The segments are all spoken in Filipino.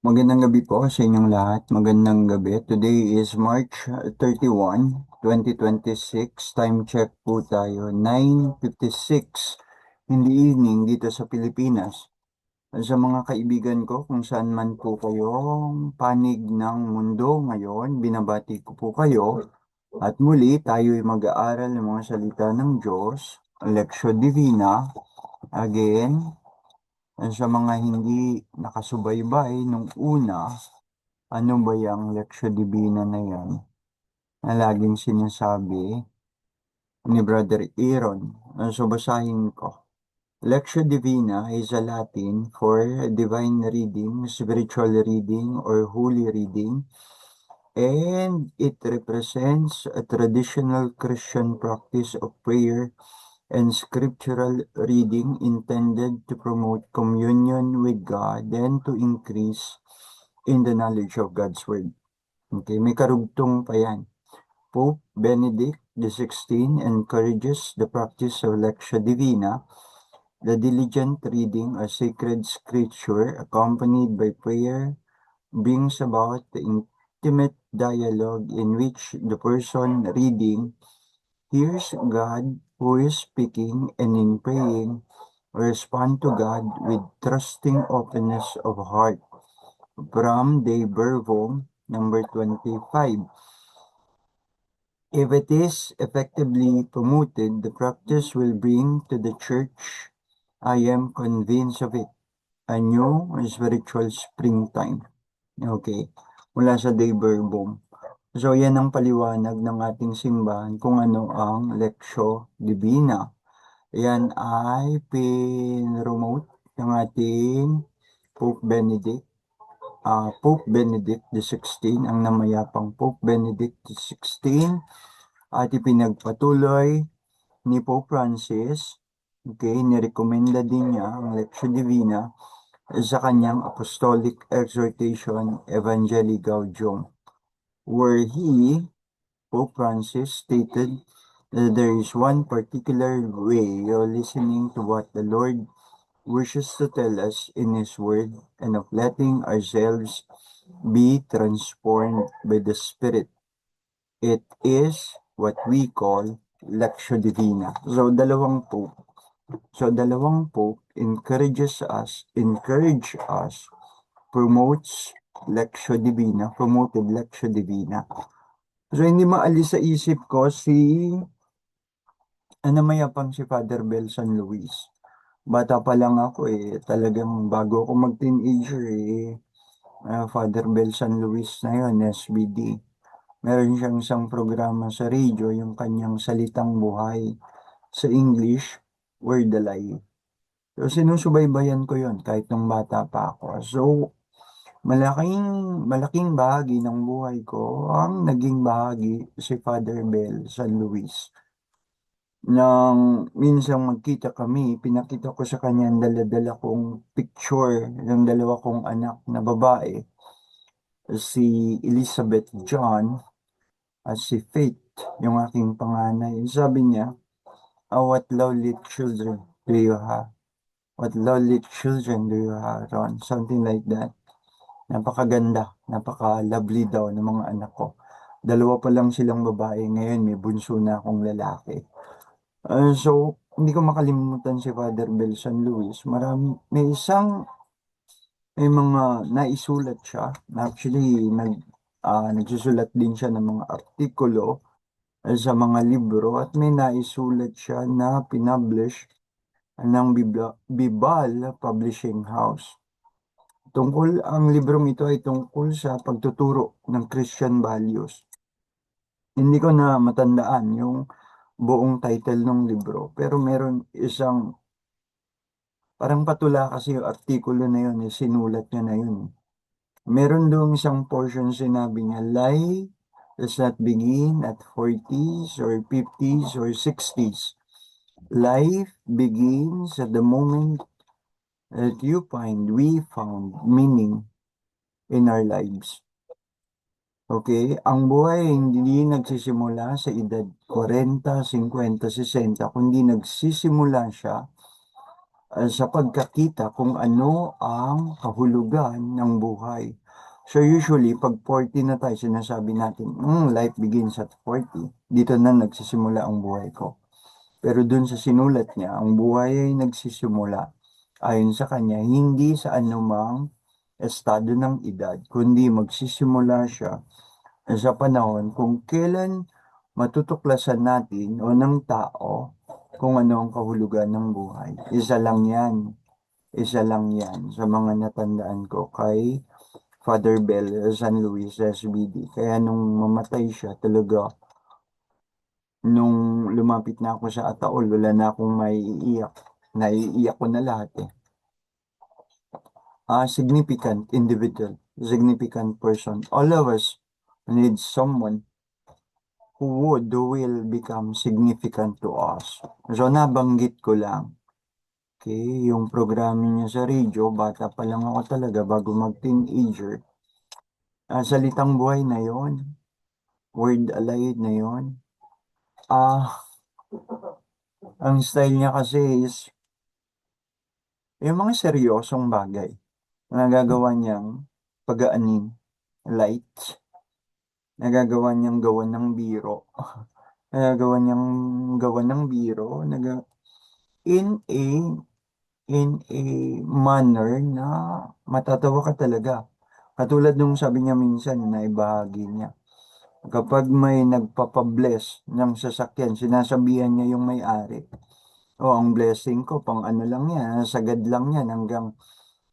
Magandang gabi po sa inyong lahat. Magandang gabi. Today is March 31, 2026. Time check po tayo. 9:56 in the evening dito sa Pilipinas. Sa mga kaibigan ko, kung saan man po kayong panig ng mundo ngayon, binabati ko po kayo. At muli, tayo ay mag-aaral ng mga salita ng Diyos, Lectio Divina. Again, sa mga hindi nakasubaybay nung una, ano ba yung Lectio Divina na yan na laging sinasabi ni Brother Aaron? So basahin ko. Lectio Divina is a Latin for divine reading, spiritual reading, or holy reading, and it represents a traditional Christian practice of prayer and scriptural reading intended to promote communion with God and to increase in the knowledge of God's Word. Okay, may karugtong pa yan. Pope Benedict XVI encourages the practice of Lectio Divina, the diligent reading of sacred scripture accompanied by prayer brings about the intimate dialogue in which the person reading hears God who is speaking and in praying respond to God with trusting openness of heart. From De Verbum, number 25. If it is effectively promoted, the practice will bring to the church, I am convinced of it, a new spiritual springtime. Okay, mula sa De Verbum. So, yan ang paliwanag ng ating simbahan kung ano ang Lectio Divina. Yan ay pinromote ng ating Pope Benedict. Pope Benedict XVI, ang namayapang Pope Benedict XVI, at ipinagpatuloy ni Pope Francis. Okay, nirekomenda din niya ang Lectio Divina sa kanyang Apostolic Exhortation Evangelii Gaudium, where Pope Francis, stated that there is one particular way of listening to what the Lord wishes to tell us in His Word and of letting ourselves be transformed by the Spirit. It is what we call Lectio Divina. So dalawang pope encourage us, promoted Lectio Divina. So hindi maalis sa isip ko ano mayapang si Father Bel San Luis. Bata pa lang ako talagang bago ako mag-teenager Father Bel San Luis na yun, SBD. Meron siyang isang programa sa radio, yung kanyang salitang buhay sa English, Word Alive. So sinusubaybayan ko yun kahit nung bata pa ako. So malaking malaking bahagi ng buhay ko ang naging bahagi si Father Bel San Luis. Nang minsan magkita kami, pinakita ko sa kanya ang dala-dala kong picture ng dalawa kong anak na babae, si Elizabeth John at si Faith, yung aking panganay. Sabi niya, what lovely children do you have? What lovely children do you have, Ron? Something like that. Napakaganda, napaka-lovely daw ng mga anak ko. Dalawa pa lang silang babae, ngayon may bunso na akong lalaki. So, hindi ko makalimutan si Father Bel San Luis. May mga naisulat siya. Actually, nagsusulat din siya ng mga artikulo sa mga libro at may naisulat siya na pinublish ng Bibal Publishing House. Ang librong ito ay tungkol sa pagtuturo ng Christian values. Hindi ko na matandaan yung buong title ng libro, pero meron isang parang patula kasi yung artikulo na yun, sinulat niya na yun. Meron doong isang portion sinabi niya, life does not begin at 40s or 50s or 60s. Life begins at the moment that we found meaning in our lives. Okay? Ang buhay hindi nagsisimula sa edad 40, 50, 60, kundi nagsisimula siya sa pagkakita kung ano ang kahulugan ng buhay. So usually, pag 40 na tayo, sinasabi natin, life begins at 40. Dito na nagsisimula ang buhay ko. Pero dun sa sinulat niya, ang buhay ay nagsisimula ayon sa kanya, hindi sa anumang estado ng edad, kundi magsisimula siya sa panahon kung kailan matutuklasan natin o ng tao kung ano ang kahulugan ng buhay. Isa lang yan. Isa lang yan sa mga natandaan ko kay Father Bell San Luis SBD. Kaya nung mamatay siya, talaga, nung lumapit na ako sa Ataol, wala na akong maiiyak. Naiiyak ko na lahat eh. Significant individual, significant person. All of us need someone who will become significant to us. So, nabanggit ko lang. Okay, yung programming niya sa radio, bata pa lang ako talaga bago mag-teenager. Salitang buhay na yon, word alive na yon. Ang style niya kasi is yung mga seryosong bagay na nagagawa niyang pagaanin, light, nagagawa niyang gawan ng biro, nagagawa niyang gawan ng biro, in a in a manner na matatawa ka talaga. Katulad nung sabi niya minsan na ibahagi niya. Kapag may nagpapabless ng sasakyan, sinasabihan niya yung may-ari, ang blessing ko, pang ano lang yan, sagad lang yan hanggang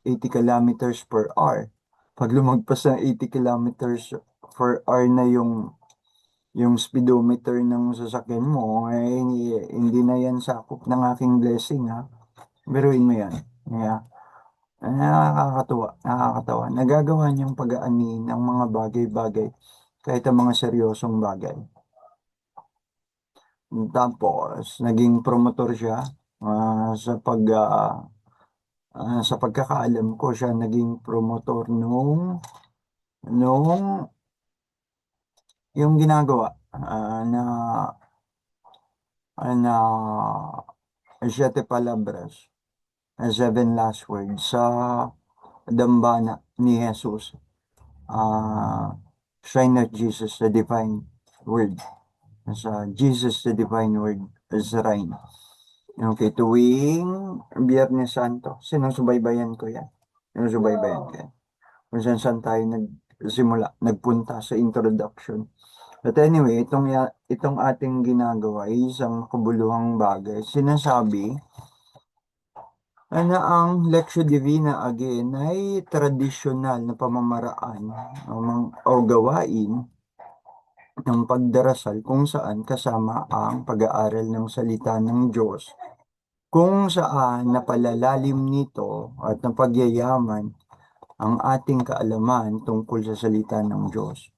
80 kilometers per hour. Pag lumagpas ng 80 kilometers per hour na yung speedometer ng sasakyan mo, hindi na yan sakop ng aking blessing, ha. Biruin mo yan. Yeah. Nakakatawa. Nagagawa niyang pag-aani ng mga bagay-bagay, kahit ang mga seryosong bagay. Tapos, naging promotor siya sa pagkakaalam ko siya naging promotor nung yung ginagawa na Siete Palabras, Seven Last Words sa dambana ni Jesus, Shrine of Jesus, the Divine Word. Sa Jesus, the Divine Word, Shrine. Okay, tuwing Biyernes Santo, sinusubaybayan ko yan. Sinusubaybayan ko yan. Kung saan tayo nagsimula, nagpunta sa introduction. But anyway, itong ating ginagawa ay isang kabuluhang bagay. Sinasabi na ang Lectio Divina again ay tradisyonal na pamamaraan o gawain ng pagdarasal kung saan kasama ang pag-aaral ng salita ng Diyos, kung saan napalalalim nito at napagyayaman ang ating kaalaman tungkol sa salita ng Diyos.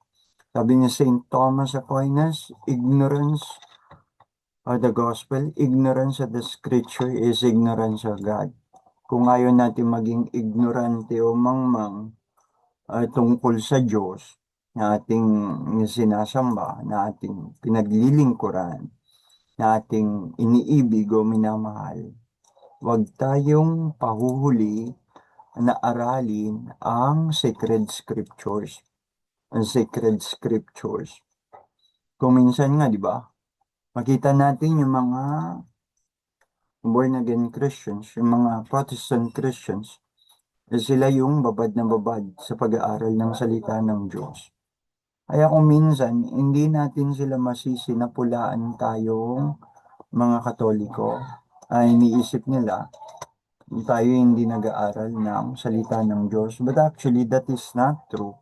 Sabi ni St. Thomas Aquinas, ignorance of the gospel, ignorance of the scripture is ignorance of God. Kung ayaw natin maging ignorante o mangmang tungkol sa Diyos na ating sinasamba, na ating pinaglilingkuran, na ating iniibig o minamahal, huwag tayong pahuhuli na aralin ang sacred scriptures. Ang sacred scriptures. Kung minsan nga, di ba, makita natin yung mga born-again Christians, yung mga Protestant Christians, sila yung babad na babad sa pag-aaral ng salita ng Diyos. Kaya kung minsan, hindi natin sila masisi na pulaan tayong mga Katoliko, ay iniisip nila, tayo hindi nag-aaral ng salita ng Diyos. But actually, that is not true.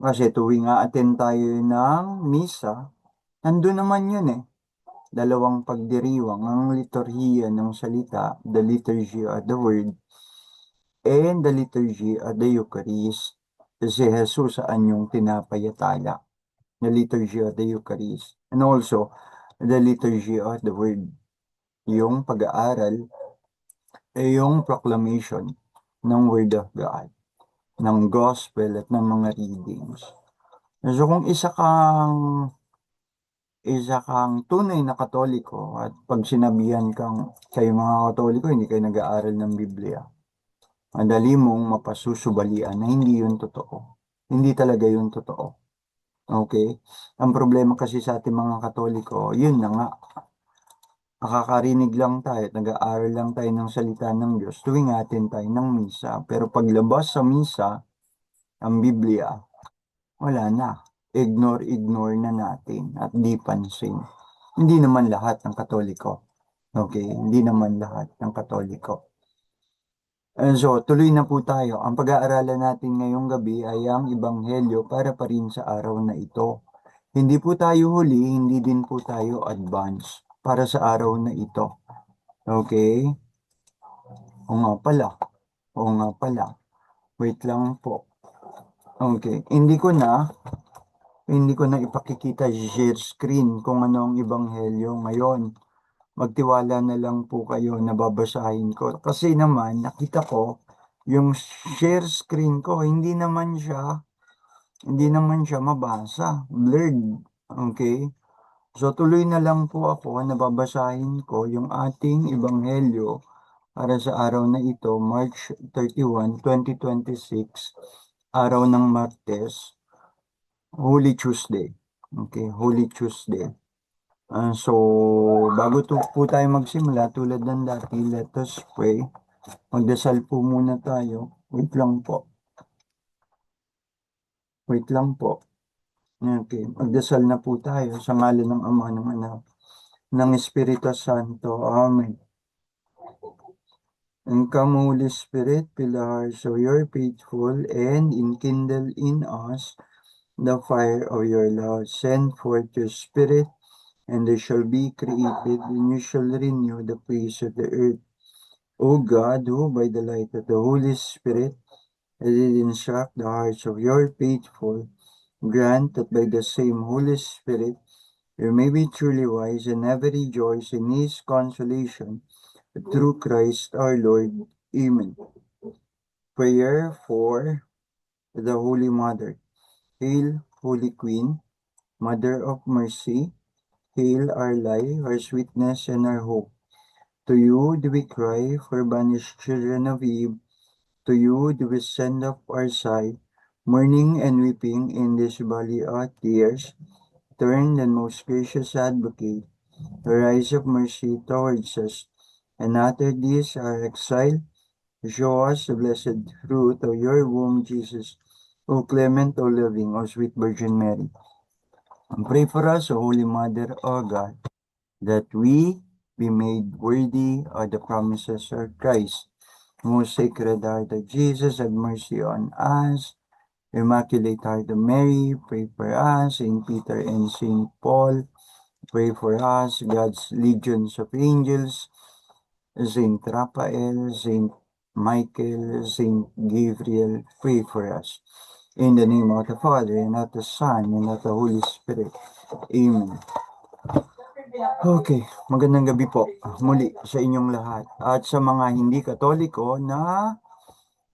Kasi tuwing attend tayo ng misa, nandun naman yun eh. Dalawang pagdiriwang, ang liturhiya ng salita, the liturgy of the word, and the liturgy of the Eucharist. Si Jesus saan yung tinapayatala, the liturgy of the Eucharist, and also the liturgy of the word, yung pag-aaral, yung proclamation ng Word of God, ng Gospel at ng mga readings. So kung isa kang isa kang tunay na Katoliko at pag sinabihan kang kayo mga Katoliko, hindi kayo nag-aaral ng Biblia, madali mong mapasusubalian na hindi yun totoo. Hindi talaga yun totoo. Okay? Ang problema kasi sa ating mga Katoliko, yun na nga, nakakarinig lang tayo at nag-aaral lang tayo ng salita ng Diyos tuwing atin tayo ng misa. Pero paglabas sa misa, ang Biblia, wala na. Ignore na natin at di pansin. Hindi naman lahat ng Katoliko. Okay? Hindi naman lahat ng Katoliko. So, tuloy na po tayo. Ang pag-aaralan natin ngayong gabi ay ang Ebanghelyo para pa rin sa araw na ito. Hindi po tayo huli, hindi din po tayo advance para sa araw na ito. Okay? O nga pala. O nga pala. Wait lang po. Okay. Hindi ko na ipakikita sa share screen kung ano ang Ebanghelyo ngayon. Magtiwala na lang po kayo na babasahin ko. Kasi naman, nakita ko, yung share screen ko, hindi naman siya mabasa. Blurred. Okay? So, tuloy na lang po ako na babasahin ko yung ating Ebanghelyo para sa araw na ito, March 31, 2026, araw ng Martes, Holy Tuesday. Okay, Holy Tuesday. So, bago po tayo magsimula, tulad ng dati, let us pray. Magdasal po muna tayo. Wait lang po. Wait lang po. Okay, magdasal na po tayo sa ngalan ng Ama, ng Anak, ng Espiritu Santo. Amen. And come, Holy Spirit, fill the hearts of your faithful, and enkindle in us the fire of your love. Send forth your Spirit, and they shall be created, and you shall renew the face of the earth. O God, who by the light of the Holy Spirit did instruct the hearts of your faithful, grant that by the same Holy Spirit we may be truly wise and ever rejoice in His consolation through Christ our Lord. Amen. Prayer for the Holy Mother. Hail, Holy Queen, Mother of Mercy. Hail our life, our sweetness, and our hope. To you do we cry, for banished children of Eve. To you do we send up our sigh, mourning and weeping in this valley of tears. Turn then, most gracious Advocate, your eyes of mercy towards us, and after this our exile, show us the blessed fruit of your womb, Jesus. O clement, O loving, O sweet Virgin Mary. And pray for us, O Holy Mother of God, that we be made worthy of the promises of Christ. Most Sacred Heart of Jesus, have mercy on us. Immaculate Heart of Mary, pray for us. Saint Peter and Saint Paul, pray for us. God's legions of angels, Saint Raphael, Saint Michael, Saint Gabriel, pray for us. In the name of the Father, and of the Son, and of the Holy Spirit. Amen. Okay, magandang gabi po muli sa inyong lahat. At sa mga hindi Katoliko na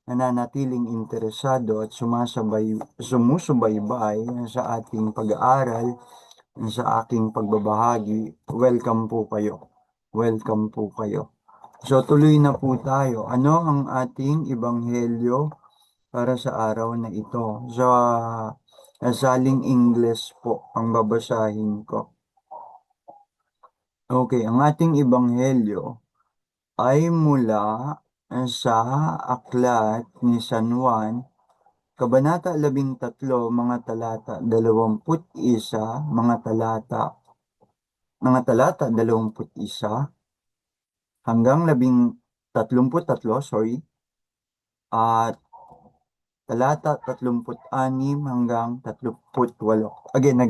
nananatiling interesado at sumusubaybay sa ating pag-aaral, sa aking pagbabahagi, welcome po kayo. Welcome po kayo. So tuloy na po tayo. Ano ang ating Ebanghelyo para sa araw na ito? Sa saling Ingles po ang babasahin ko. Okay, ang ating Ebanghelyo ay mula sa aklat ni San Juan, Kabanata 13, mga talata 21, mga talata 21 hanggang 33, at talata 36 hanggang 38. Again.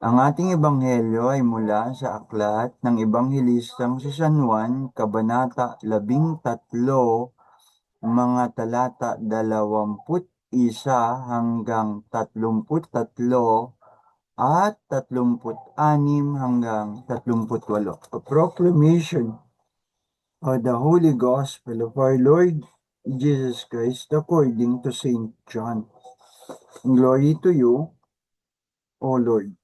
Ang ating ebanghelyo ay mula sa aklat ng Ebanghelistang si San Juan, Kabanata 13, mga talata 21 hanggang 33 at 36 hanggang 38. A proclamation of the Holy Gospel of our Lord Jesus Christ according to Saint John. Glory to you, O Lord.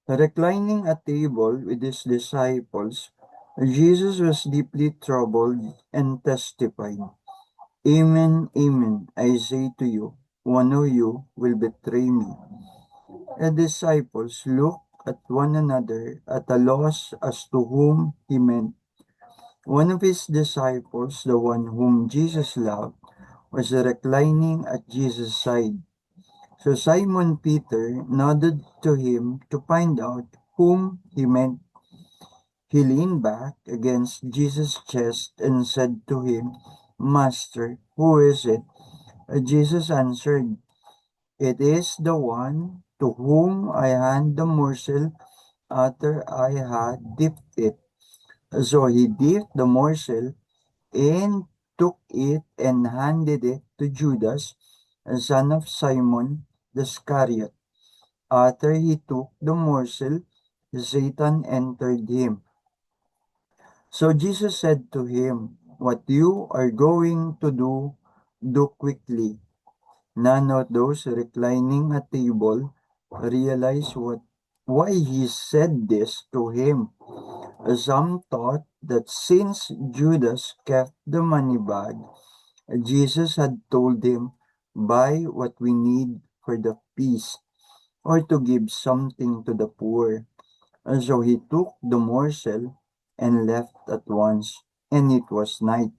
Reclining at table with his disciples, Jesus was deeply troubled and testified, "Amen, amen, I say to you, one of you will betray me." The disciples looked at one another at a loss as to whom he meant. One of his disciples, the one whom Jesus loved, was reclining at Jesus' side. So Simon Peter nodded to him to find out whom he meant. He leaned back against Jesus' chest and said to him, "Master, who is it?" Jesus answered, "It is the one to whom I hand the morsel after I had dipped it." So he dipped the morsel and took it and handed it to Judas, son of Simon the Iscariot. After he took the morsel, Satan entered him. So Jesus said to him, "What you are going to do, do quickly." None of those reclining at table realized why he said this to him. Some thought that since Judas kept the money bag, Jesus had told him, "Buy what we need for the feast," or to give something to the poor. And so he took the morsel and left at once, and it was night.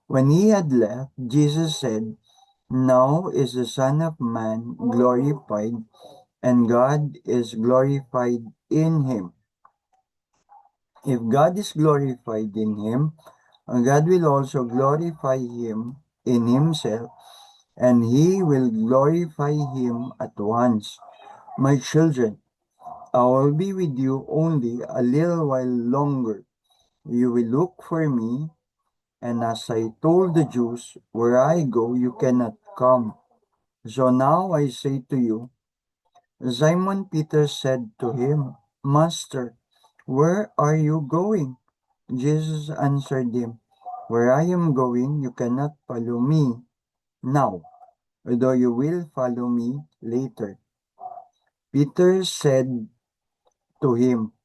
When he had left, Jesus said, "Now is the Son of Man glorified, and God is glorified in him. If God is glorified in him, God will also glorify him in himself, and he will glorify him at once. My children, I will be with you only a little while longer. You will look for me, and as I told the Jews, where I go, you cannot come. So now I say to you." Simon Peter said to him, "Master, where are you going?" Jesus answered him, "Where I am going, you cannot follow me now, although you will follow me later." Peter said to him,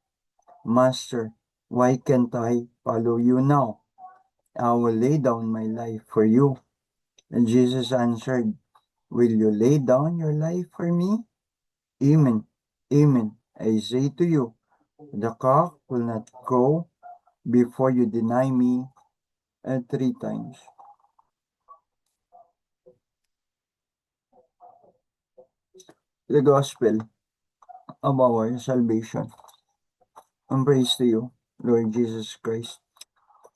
"Master, why can't I follow you now? I will lay down my life for you." And Jesus answered, "Will you lay down your life for me? Amen, amen, I say to you, the cock will not crow before you deny me 3 times. The Gospel of our salvation. And praise to you, Lord Jesus Christ.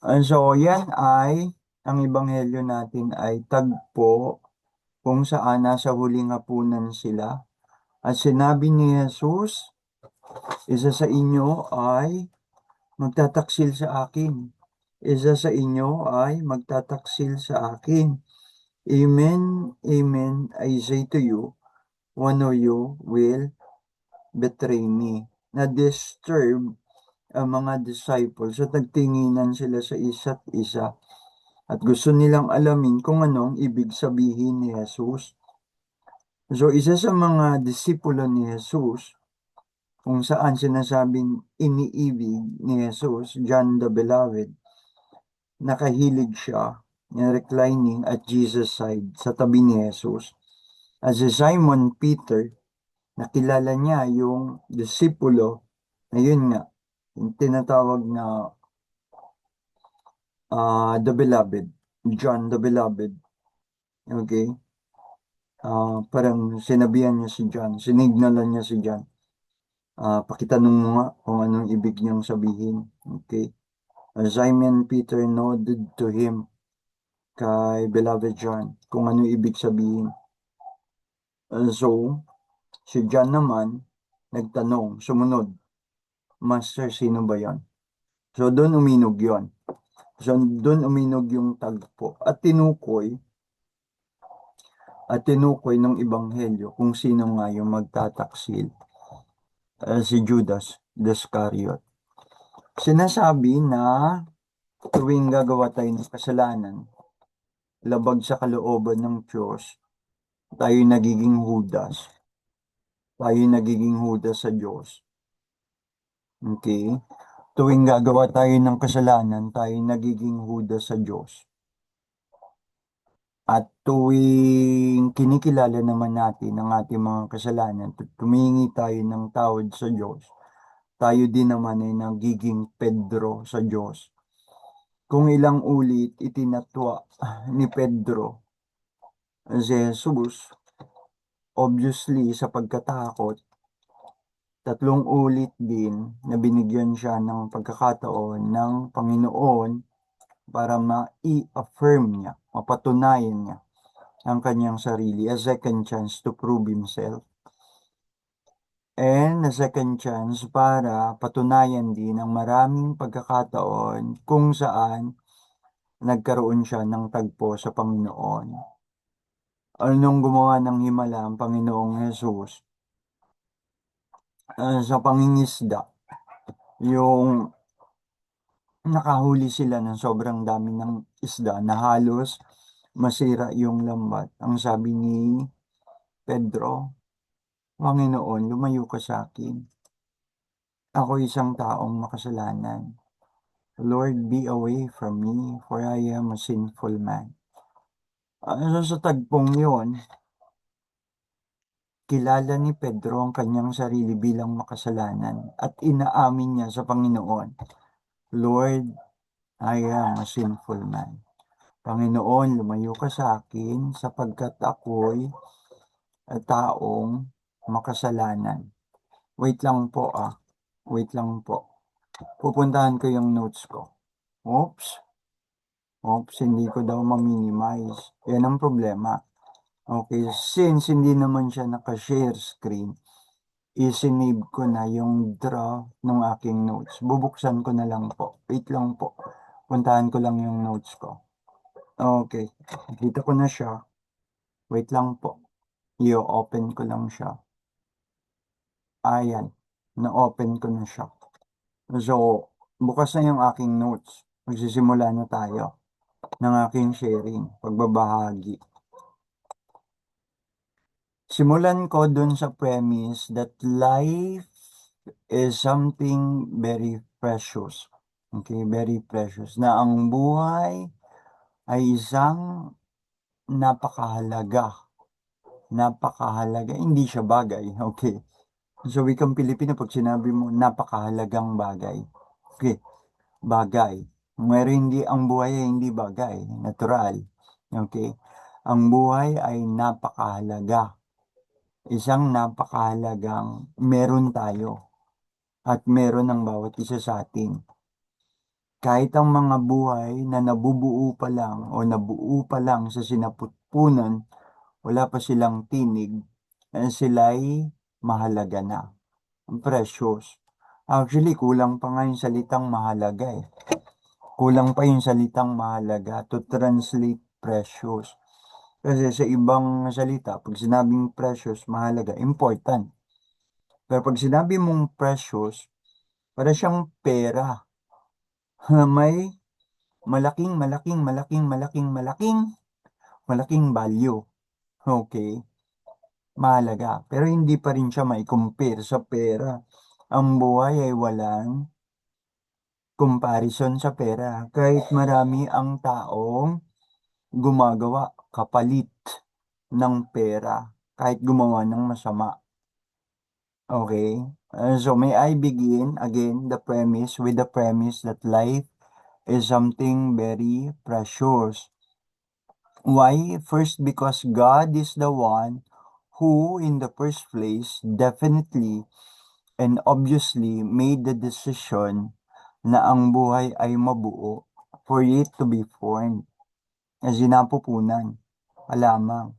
And so, yan ay, ang ebanghelyo natin ay tagpo kung saan nasa huling hapunan sila. At sinabi ni Jesus, "Isa sa inyo ay magtataksil sa akin. Isa sa inyo ay magtataksil sa akin. Amen, amen, I say to you, one of you will betray me." Na-disturb ang mga disciples at nagtinginan sila sa isa't isa at gusto nilang alamin kung anong ibig sabihin ni Jesus. So, isa sa mga disipulo ni Jesus, kung saan sinasabing iniibig ni Jesus, John the Beloved, nakahilig siya na reclining at Jesus' side sa tabi ni Jesus. At si Simon Peter, nakilala niya yung disipulo na yun nga, yung tinatawag na the Beloved, John the Beloved. Okay? Parang sinabihan niya si John, sinignalan niya si John. Pakitanong mo nga kung anong ibig niyang sabihin. Okay? Simon Peter nodded to him, kay Beloved John, kung ano ibig sabihin. So, si John naman, nagtanong, sumunod, "Master, sino ba yan?" So, doon uminog yon. So, doon uminog yung tagpo at tinukoy ng Ebanghelyo kung sino nga yung magtataksil. Si Judas Iscariot. Sinasabi na tuwing gagawa tayo ng kasalanan, labag sa kalooban ng Diyos, tayo nagiging Judas sa Diyos. Okay? Tuwing gagawa tayo ng kasalanan, tayo nagiging huda sa Diyos. At tuwing kinikilala naman natin ang ating mga kasalanan, tumingi tayo ng tawad sa Diyos, tayo din naman ay nagiging Pedro sa Diyos. Kung ilang ulit itinatwa ni Pedro si Jesus, obviously sa pagkatakot, 3 ulit din na binigyan siya ng pagkakataon ng Panginoon para ma-affirm niya, mapatunayan niya ang kanyang sarili, a second chance to prove himself. And a second chance para patunayan din ang maraming pagkakataon kung saan nagkaroon siya ng tagpo sa Panginoon. Anong gumawa ng himala ang Panginoong Jesus? Sa pangingisda, yung nakahuli sila ng sobrang dami ng isda na halos masira yung lambat. Ang sabi ni Pedro, Panginoon, lumayo ka sa akin. Ako isang taong makasalanan. Lord, be away from me, for I am a sinful man. Sa tagpong yon, kilala ni Pedro ang kanyang sarili bilang makasalanan at inaamin niya sa Panginoon, Lord, I am a sinful man. Panginoon, lumayo ka sa akin sapagkat ako'y taong makasalanan. Wait lang po ah. Wait lang po. Pupuntahan ko yung notes ko. Oops. Oops, hindi ko daw ma-minimize. Yan ang problema. Okay, since hindi naman siya naka-share screen, isinave ko na yung draft ng aking notes. Bubuksan ko na lang po. Wait lang po. Puntahan ko lang yung notes ko. Okay, nakita ko na siya. Wait lang po. I-open ko lang siya. Ayan, na-open ko na siya. So, bukas na yung aking notes. Magsisimula na tayo ng aking sharing, pagbabahagi. Simulan ko dun sa premise that life is something very precious. Okay, very precious. Na ang buhay ay isang napakahalaga. Napakahalaga. Hindi siya bagay. Okay. So, wikang Pilipino, pag sinabi mo, napakahalagang bagay. Okay, bagay. Meron hindi, ang buhay ay hindi bagay. Natural. Okay. Ang buhay ay napakahalaga. Isang napakahalagang meron tayo at meron ng bawat isa sa atin. Kahit ang mga buhay na nabubuo pa lang o nabuo pa lang sa sinaputpunan, wala pa silang tinig, sila'y mahalaga na. Precious. Actually, kulang pa nga yung salitang mahalaga eh. Kulang pa yung salitang mahalaga to translate precious. Kasi sa ibang salita, pag sinabing precious, mahalaga, important. Pero pag sinabi mong precious, para siyang pera. May malaking, malaking, malaking, malaking, malaking, malaking value. Okay? Mahalaga. Pero hindi pa rin siya mai-compare sa pera. Ang buhay ay walang comparison sa pera. Kahit marami ang taong gumagawa kapalit ng pera. Kahit gumawa ng masama. Okay? So may I begin again with the premise that life is something very precious. Why? First, because God is the one who, in the first place, definitely and obviously made the decision na ang buhay ay mabuo for it to be formed. Na sinapupunan pa lamang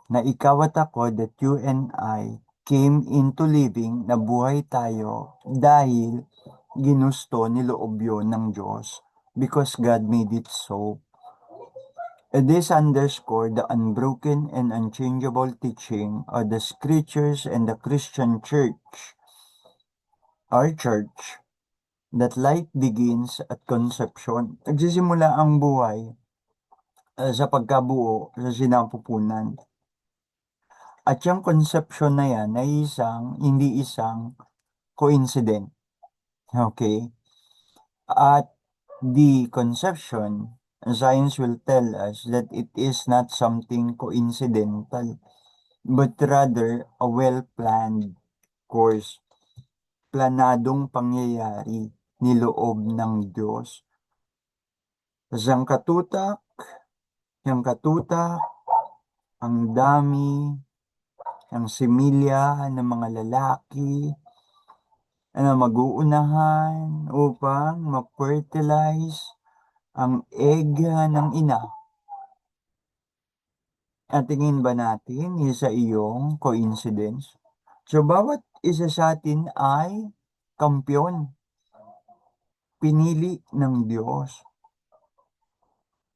na ikaw at ako, that you and I came into living, na buhay tayo dahil ginusto niloob yun ng Diyos because God made it so. This underscore the unbroken and unchangeable teaching of the scriptures and the Christian church, our church, that life begins at conception. Nagsisimula ang buhay sa pagkabuo sa sinapupunan. At yung conception na yan ay hindi isang coincident. Okay? At the conception, science will tell us that it is not something coincidental, but rather a well-planned course, planadong pangyayari niloob ng Diyos. Siyang katutak, siyang katutak, ang dami, ang similya ng mga lalaki na mag-uunahan upang ma-fertilize ang egg ng ina. At tingin ba natin isa iyong coincidence? So, bawat isa sa atin ay kampyon, pinili ng Diyos.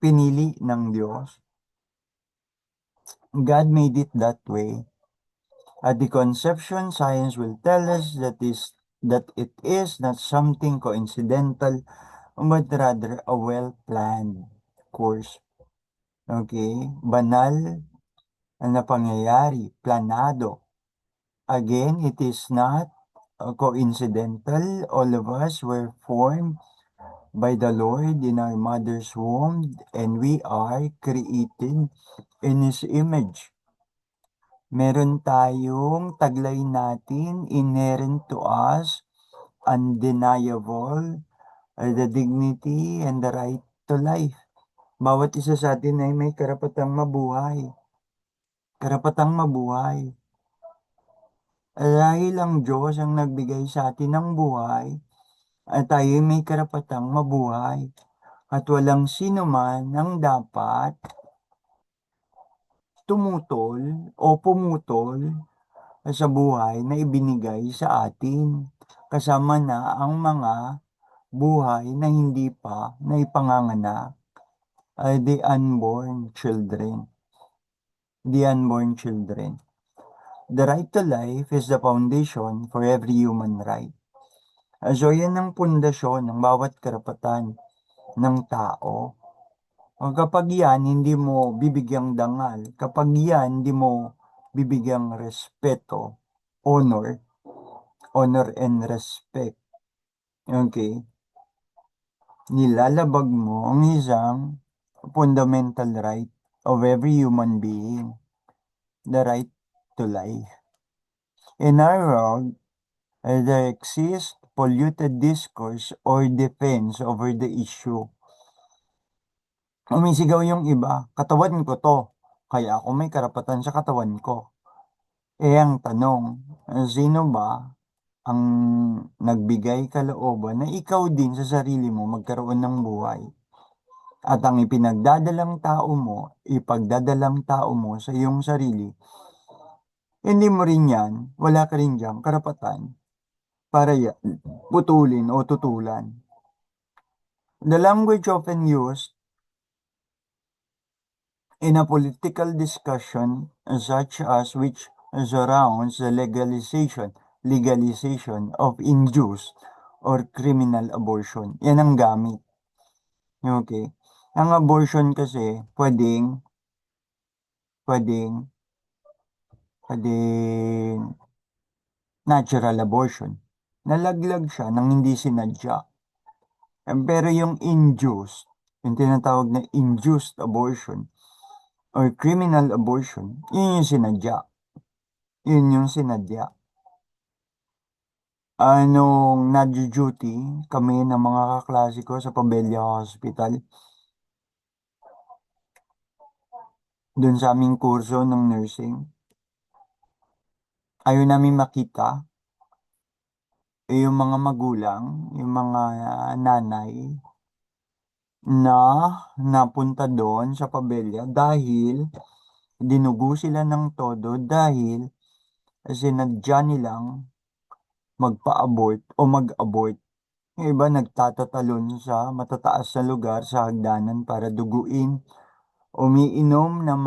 Pinili ng Diyos. God made it that way. At the conception, science will tell us that it is not something coincidental, but rather a well-planned course. Okay? Banal na pangyayari, planado. Again, it is not coincidental. All of us were formed by the Lord in our mother's womb, and we are created in His image. Meron tayong taglay natin, inherent to us, undeniable, the dignity and the right to life. Bawat isa sa atin ay may karapatang mabuhay. Karapatang mabuhay. Dahil ang Diyos ang nagbigay sa atin ng buhay, at tayo may karapatang mabuhay. At walang sino man ang dapat tumutol o pumutol sa buhay na ibinigay sa atin. Kasama na ang mga buhay na hindi pa naipanganganak, ay the unborn children. The unborn children. The right to life is the foundation for every human right. So yan ang pundasyon ng bawat karapatan ng tao. Kapag yan, hindi mo bibigyang dangal. Kapag yan, hindi mo bibigyang respeto, honor and respect. Okay? Nilalabag mo ang isang fundamental right of every human being, the right to life. In our world, there exists polluted discourse or defense over the issue. Umisigaw yung iba, katawan ko to, kaya ako may karapatan sa katawan ko. Ang tanong, sino ba ang nagbigay kalooban na ikaw din sa sarili mo magkaroon ng buhay? At ang ipagdadalang tao mo sa iyong sarili, hindi mo rin yan, wala ka rin diyang karapatan para putulin o tutulan. The language often used in a political discussion such as which surrounds the legalization of induced or criminal abortion. Yan ang gamit. Okay. Ang abortion kasi pwedeng natural abortion. Nalaglag siya nang hindi sinadya. Pero yung induced, yung tinatawag na induced abortion or criminal abortion, yun yung sinadya. Yun yung sinadya. Nung nag-duty kami ng mga kaklase ko sa Pabella Hospital, dun sa aming kurso ng nursing, ayaw namin makita yung mga magulang, yung mga nanay na napunta doon sa Pabella dahil dinugo sila ng todo dahil sinadya nilang magpa-abort o mag-abort. Yung iba nagtatatalon sa matataas na lugar sa hagdanan para duguin, umiinom ng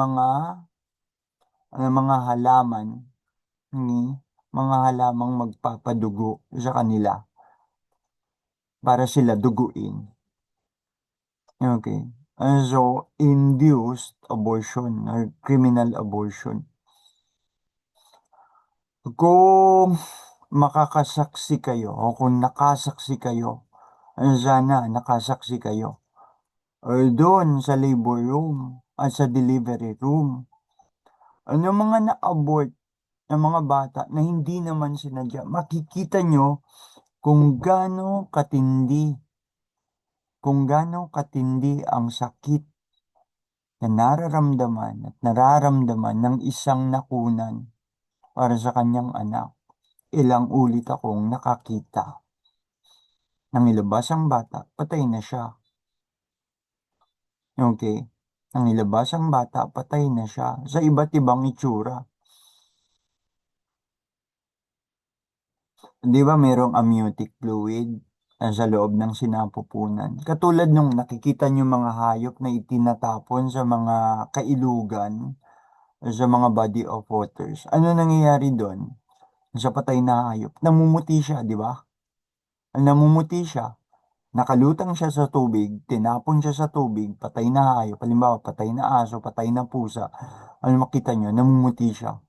mga halaman, ni mga halamang magpapadugo sa kanila para sila duguin. Okay. So, induced abortion or criminal abortion. Kung makakasaksi kayo o kung nakasaksi kayo, sana nakasaksi kayo or doon sa labor room at sa delivery room. Ano mga na-abort ng mga bata na hindi naman sinadya, makikita nyo kung gaano katindi, kung gaano katindi ang sakit na nararamdaman at nararamdaman ng isang nakunan para sa kanyang anak. Ilang ulit akong nakakita nang ilabas ang bata, patay na siya. Okay? Nang ilabas ang bata, patay na siya sa iba't ibang itsura. Di ba merong amniotic fluid sa loob ng sinapupunan? Katulad nung nakikita niyo mga hayop na itinatapon sa mga kailugan, sa mga body of waters. Ano nangyayari doon? Sa patay na hayop, namumuti siya, di ba? Namumuti siya. Nakalutang siya sa tubig, tinapon siya sa tubig, patay na hayop, halimbawa patay na aso, patay na pusa. Ano makita nyo? Namumuti siya.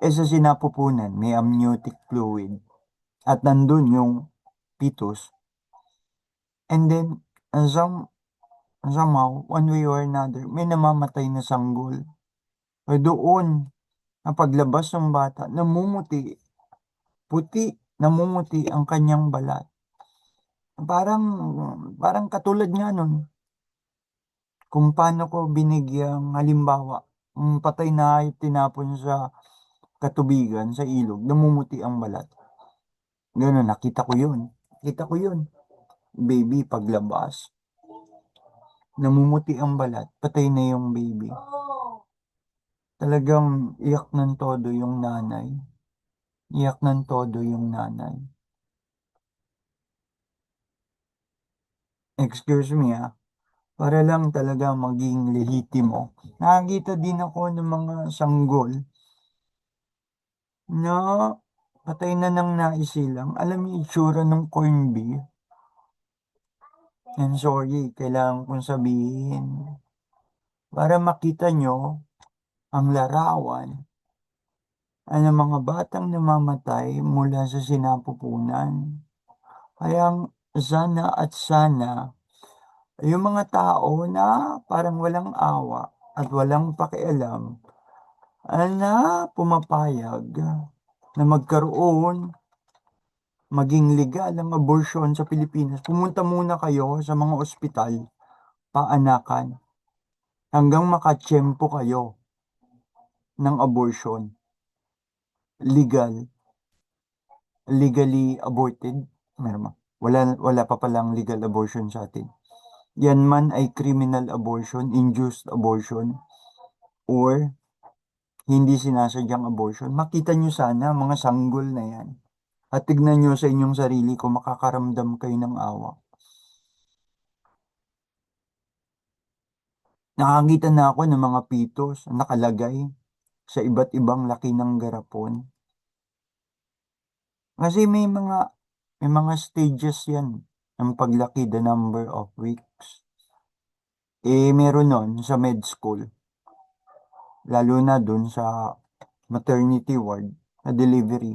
Sa sinapupunan, may amniotic fluid. At nandun yung fetus. And then, somehow, one way or another, may namamatay na sanggol. Doon, ang paglabas ng bata, namumuti, puti, namumuti ang kanyang balat. Parang, parang katulad nga nun, kung paano ko binigyang halimbawa, patay na hayop tinapon sa katubigan, sa ilog, namumuti ang balat. Ganun, nakita ko yun. Nakita ko yun. Baby, paglabas, namumuti ang balat, patay na yung baby. Talagang iyak ng todo yung nanay. Iyak ng todo yung nanay. Excuse me para lang talaga maging lehitimo. Nakakita din ako ng mga sanggol na patay na ng naisilang. Alam mo yung itsura ng corned beef? And sorry, kailangan kong sabihin. Para makita nyo ang larawan ng mga batang namamatay mula sa sinapupunan. Kaya sana at sana yung mga tao na parang walang awa at walang pakialam na pumapayag na magkaroon maging legal ang abortion sa Pilipinas, pumunta muna kayo sa mga ospital, paanakan, hanggang makatsyempo kayo ng abortion. Legal, legally aborted, meron ba? Wala pa palang legal abortion sa atin. Yan man ay criminal abortion, induced abortion, or hindi sinasadyang abortion. Makita nyo sana mga sanggol na yan. At tignan nyo sa inyong sarili kung makakaramdam kayo ng awa. Nakakita na ako ng mga pitos na nakalagay sa iba't ibang laki ng garapon. Kasi may mga stages yan ng paglaki, the number of weeks. Meron nun sa med school. Lalo na dun sa maternity ward, na delivery,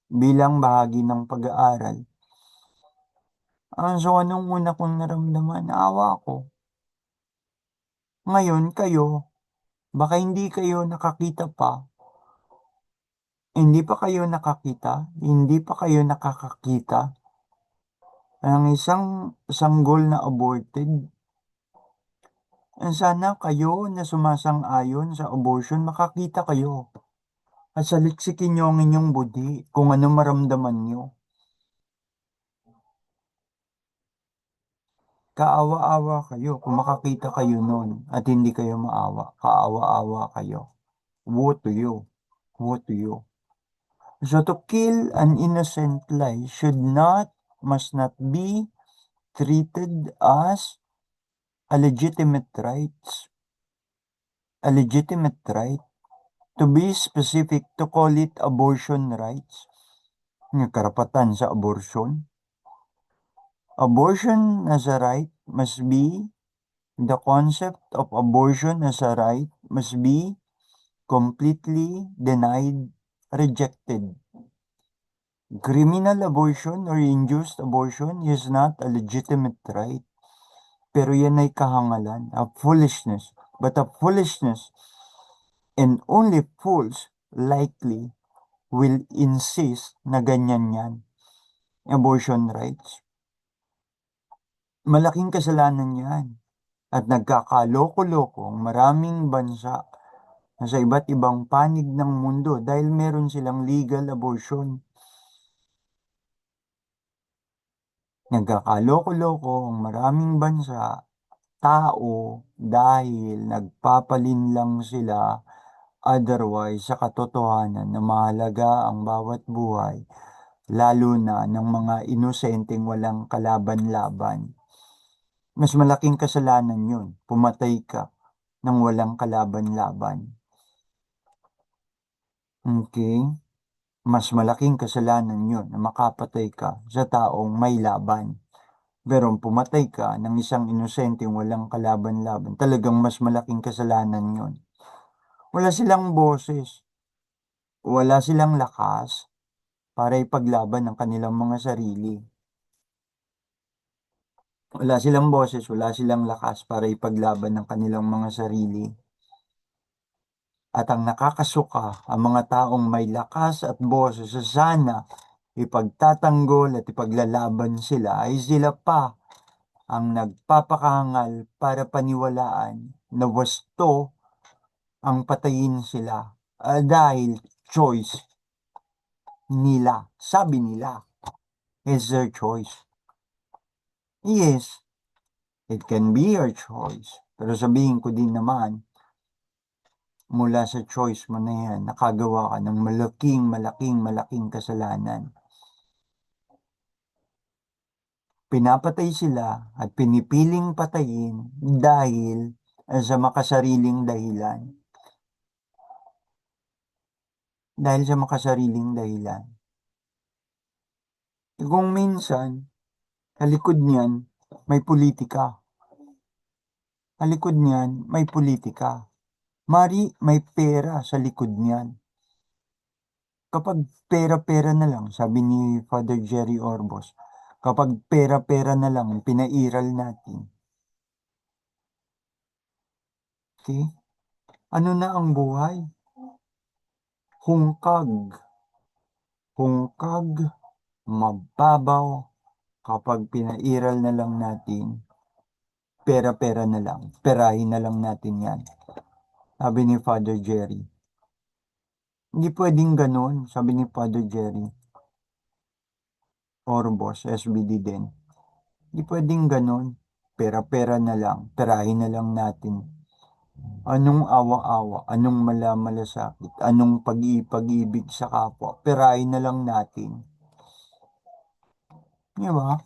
bilang bahagi ng pag-aaral. So, anong una kong naramdaman? Naawa ko. Ngayon, kayo, baka hindi kayo nakakita pa. Hindi pa kayo nakakita, hindi pa kayo nakakakita ng isang sanggol na aborted. Sana kayo na sumasang-ayon sa abortion, makakita kayo. At saliksikin nyo ang inyong budi kung ano maramdaman nyo. Kaawa-awa kayo kung makakita kayo nun at hindi kayo maawa. Kaawa-awa kayo. Woe to you. Woe to you. So to kill an innocent life must not be treated as a legitimate right. To be specific, to call it abortion rights. Yung karapatan sa abortion. Abortion as a right must be, the concept of abortion as a right must be completely denied, rejected. Criminal abortion or induced abortion is not a legitimate right. Pero yan ay kahangalan, a foolishness. But a foolishness, and only fools likely will insist na ganyan yan. Abortion rights. Malaking kasalanan yan. At nagkakaloko-loko ang maraming bansa na sa iba't ibang panig ng mundo dahil meron silang legal abortion. Nagkakaloko-loko ang maraming bansa, tao, dahil nagpapalin lang sila otherwise sa katotohanan na mahalaga ang bawat buhay, lalo na ng mga inosenteng walang kalaban-laban. Mas malaking kasalanan yun, pumatay ka ng walang kalaban-laban. Okay? Mas malaking kasalanan yun na makapatay ka sa taong may laban. Pero pumatay ka ng isang inosenteng walang kalaban-laban, talagang mas malaking kasalanan yun. Wala silang boses, wala silang lakas para ipaglaban ang kanilang mga sarili. Wala silang boses, wala silang lakas para ipaglaban ang kanilang mga sarili. At ang nakakasuka, ang mga taong may lakas at boses sa sana ipagtatanggol at ipaglalaban sila ay sila pa ang nagpapakahangal para paniwalaan na wasto ang patayin sila dahil choice nila. Sabi nila, it's their choice. Yes, it can be your choice. Pero sabihin ko din naman, mula sa choice mo na yan, nakagawa ka ng malaking kasalanan. Pinapatay sila at pinipiling patayin dahil sa makasariling dahilan. Dahil sa makasariling dahilan. Kung minsan, halikod niyan, may politika. Halikod niyan, may politika. Mari, may pera sa likod niyan. Kapag pera-pera na lang, sabi ni Father Jerry Orbos, kapag pera-pera na lang pinairal natin, okay? Ano na ang buhay? Hungkag. Hungkag, mababaw, kapag pinairal na lang natin, pera-pera na lang, perahin na lang natin yan. Sabi ni Father Jerry. Hindi pwedeng ganun, sabi ni Father Jerry. Orbos, SBD din. Hindi pwedeng ganun. Pera-pera na lang, perahin na lang natin. Anong awa-awa, anong malamalasakit, anong pag-ibig sa kapwa, perahin na lang natin. Di ba?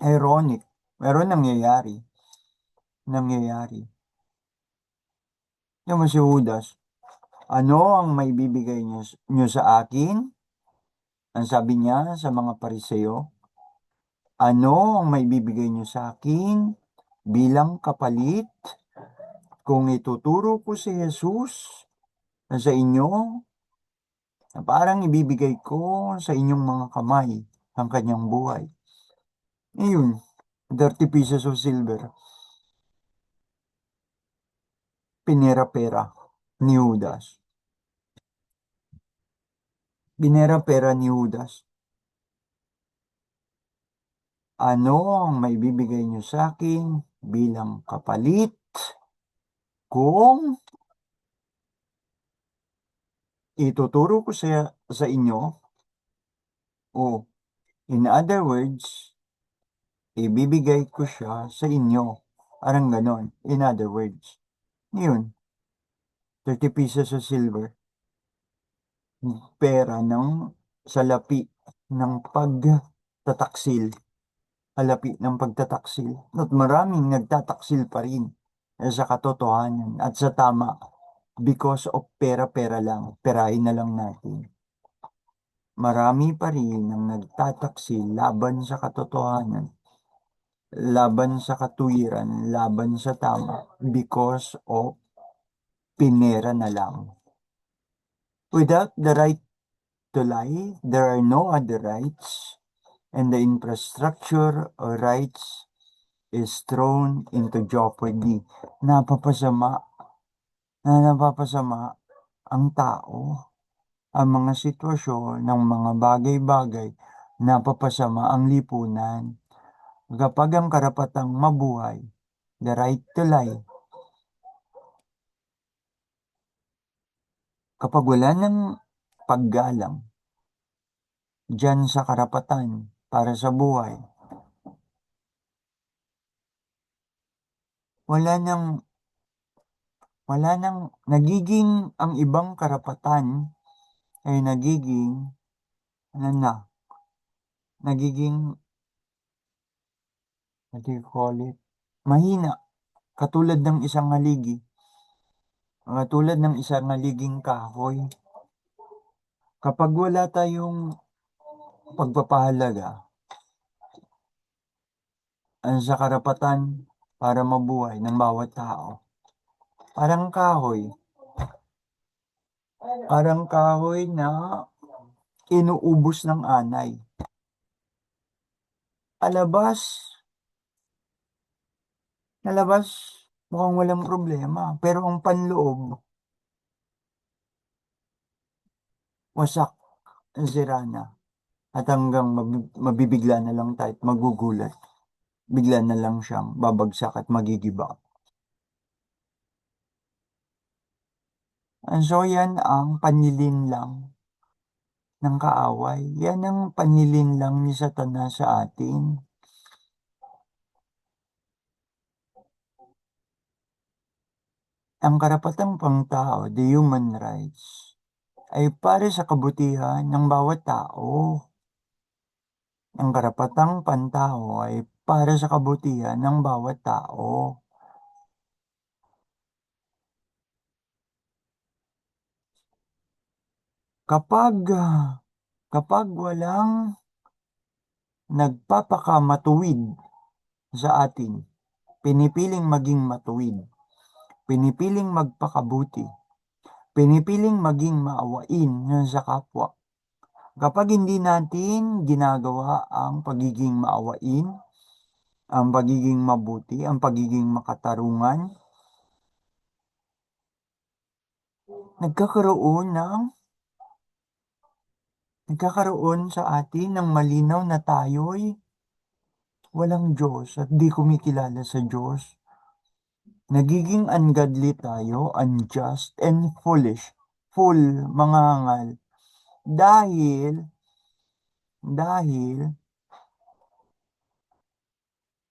Ironic. Pero nangyayari. Nangyayari. Yung si Judas, ano ang may bibigay nyo sa akin? Ang sabi niya sa mga pariseo, ano ang may bibigay nyo sa akin bilang kapalit? Kung ituturo ko si Jesus sa inyo, na parang ibibigay ko sa inyong mga kamay ang kanyang buhay. Ayun, 30 pieces of silver. Pinera-pera ni Judas. Pinera-pera ni Judas. Ano ang maibibigay niyo sa akin bilang kapalit kung ituturo ko sa inyo? O, in other words, ibibigay ko siya sa inyo. Parang ganon. In other words. Yun, 30 pieces of silver. Pera ng salapi ng pagtataksil. Salapi ng pagtataksil. At maraming nagtataksil pa rin sa katotohanan at sa tama because of pera-pera lang. Perahin na lang natin. Marami pa rin ang nagtataksil laban sa katotohanan, laban sa katuwiran, laban sa tama because of pinera na lang. Without the right to lie, there are no other rights, and the infrastructure or rights is thrown into jeopardy. Napapasama napapasama ang tao, ang mga sitwasyon ng mga bagay-bagay, napapasama ang lipunan. Kapag ang karapatang mabuhay, the right to life, kapag wala ng paggalang dyan sa karapatan para sa buhay, wala nang, nagiging ang ibang karapatan ay nagiging, ano na, nagiging, what do you call it, mahina, katulad ng isang haligi, katulad ng isang haliging kahoy. Kapag wala tayong pagpapahalaga sa karapatan para mabuhay ng bawat tao, parang kahoy, na inuubos ng anay. Alabas, nalabas, mukhang walang problema. Pero ang panloob, wasak, sira na. At hanggang mabibigla na lang tayo at magugulat. Bigla na lang siyang babagsak at magigiba. So yan ang panlilinlang ng kaaway. Yan ang panlilinlang ni Satanas sa atin. Ang karapatang pangtao, the human rights, ay para sa kabutihan ng bawat tao. Ang karapatang pantao ay para sa kabutihan ng bawat tao. Kapag, kapag walang nagpapakamatuwid sa atin, pinipiling maging matuwid, pinipiling magpakabuti, pinipiling maging maawain sa kapwa. Kapag hindi natin ginagawa ang pagiging maawain, ang pagiging mabuti, ang pagiging makatarungan, nagkakaroon sa atin ng malinaw na tayo'y walang Diyos at di kumikilala sa Diyos. Nagiging ungodly tayo, unjust and foolish, mga hangal. Dahil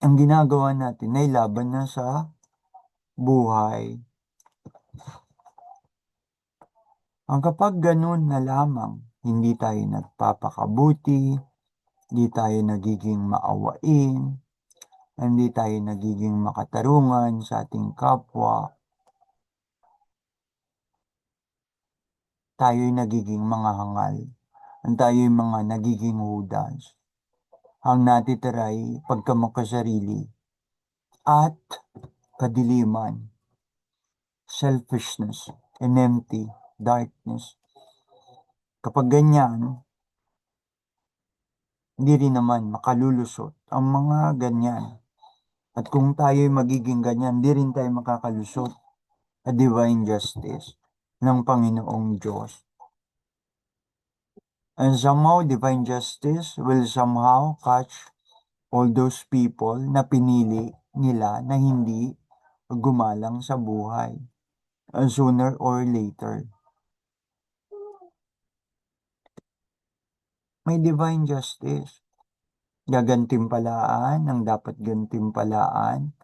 ang ginagawa natin ay laban na sa buhay. Ang kapag ganun na lamang, hindi tayo nagpapakabuti, hindi tayo nagiging maawain, hindi tayo nagiging makatarungan sa ating kapwa, tayo'y nagiging mga hangal, tayo'y mga nagiging hudas. Ang natitiray pagkamakasarili at kadiliman, selfishness, and empty darkness. Kapag ganyan, hindi rin naman makalulusot ang mga ganyan. At kung tayo'y magiging ganyan, di rin tayo makakalusot sa divine justice ng Panginoong Diyos. And somehow, divine justice will somehow catch all those people na pinili nila na hindi gumalang sa buhay sooner or later. May divine justice. Gagantimpalaan ang dapat gantimpalaan,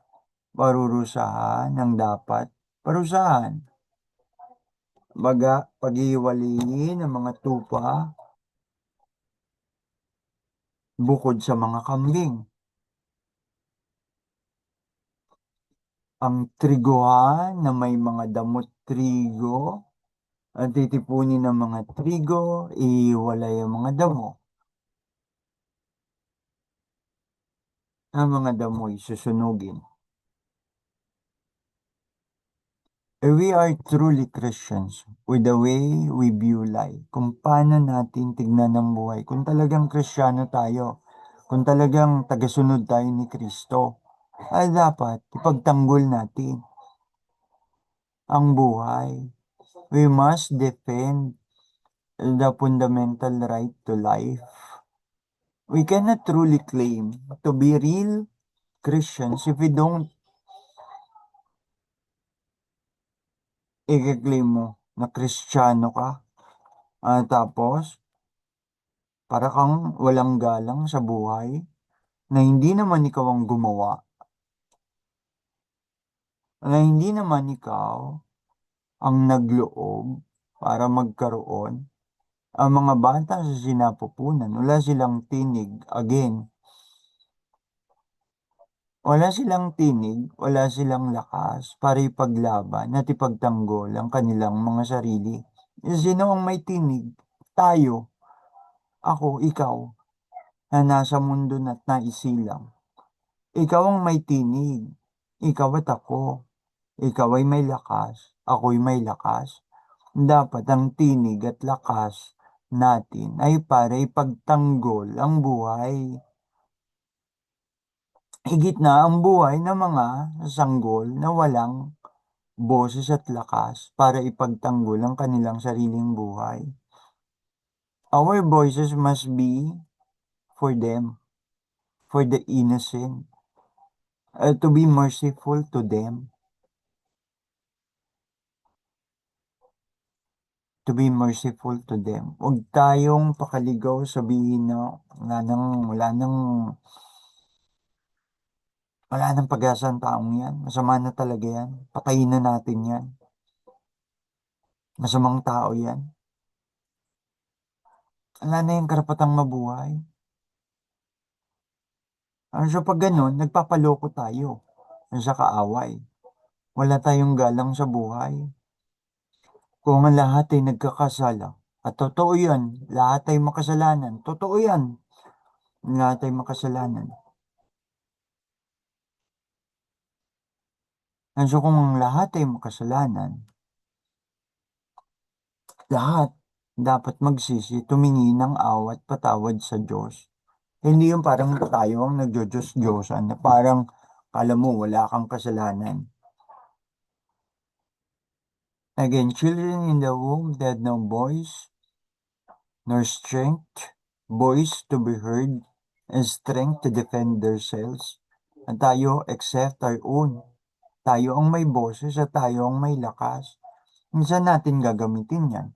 parurusahan ang dapat parusahan. Baga, pag-iwalayin ang mga tupa bukod sa mga kambing. Ang triguhan na may mga damot trigo at titipunin ng mga trigo, iiwalay ang mga damo. Ang mga damo'y susunugin. We are truly Christians with the way we view life. Kung paano natin tignan ang buhay. Kung talagang Kristiyano tayo, kung talagang tagasunod tayo ni Kristo, ay dapat ipagtanggol natin ang buhay. We must defend the fundamental right to life. We cannot truly claim to be real Christians if we don't i-claim mo na Kristiyano ka. Tapos, para kang walang galang sa buhay na hindi naman ikaw ang gumawa, na hindi naman ikaw ang nagloob para magkaroon. Ang mga bata sa sinapupunan, wala silang tinig. Again, wala silang tinig, wala silang lakas para ipaglaban at ipagtanggol ang kanilang mga sarili. Sino ang may tinig? Tayo, ako, ikaw, na nasa mundo na't naisilang. Ikaw ang may tinig. Ikaw at ako. Ikaw ay may lakas. Ako'y may lakas. Dapat ang tinig at lakas natin ay para ipagtanggol ang buhay. Higit na ang buhay ng mga sanggol na walang boses at lakas para ipagtanggol ang kanilang sariling buhay. Our voices must be for them, for the innocent, to be merciful to them, to be merciful to them. Huwag tayong pakaligaw sabihin na wala nang pag-asa ang taong yan. Masama na talaga yan. Patayin na natin yan. Masamang tao yan. Wala na yung karapatang mabuhay. So pag ganun, nagpapaloko tayo sa kaaway. Wala tayong galang sa buhay. Kung ang lahat ay nagkakasala, at totoo yan, lahat ay makasalanan. Totoo yan, lahat ay makasalanan. So kung ang lahat ay makasalanan, lahat dapat magsisi, tumingi ng awat patawad sa Diyos. Hindi yung parang tayo ang nagjo-Diyos-Diyosan na parang kala mo wala kang kasalanan. Again, children in the womb that had no voice nor strength, voice to be heard, and strength to defend themselves. At tayo, except our own. Tayo ang may boses at tayo ang may lakas. Minsan natin gagamitin yan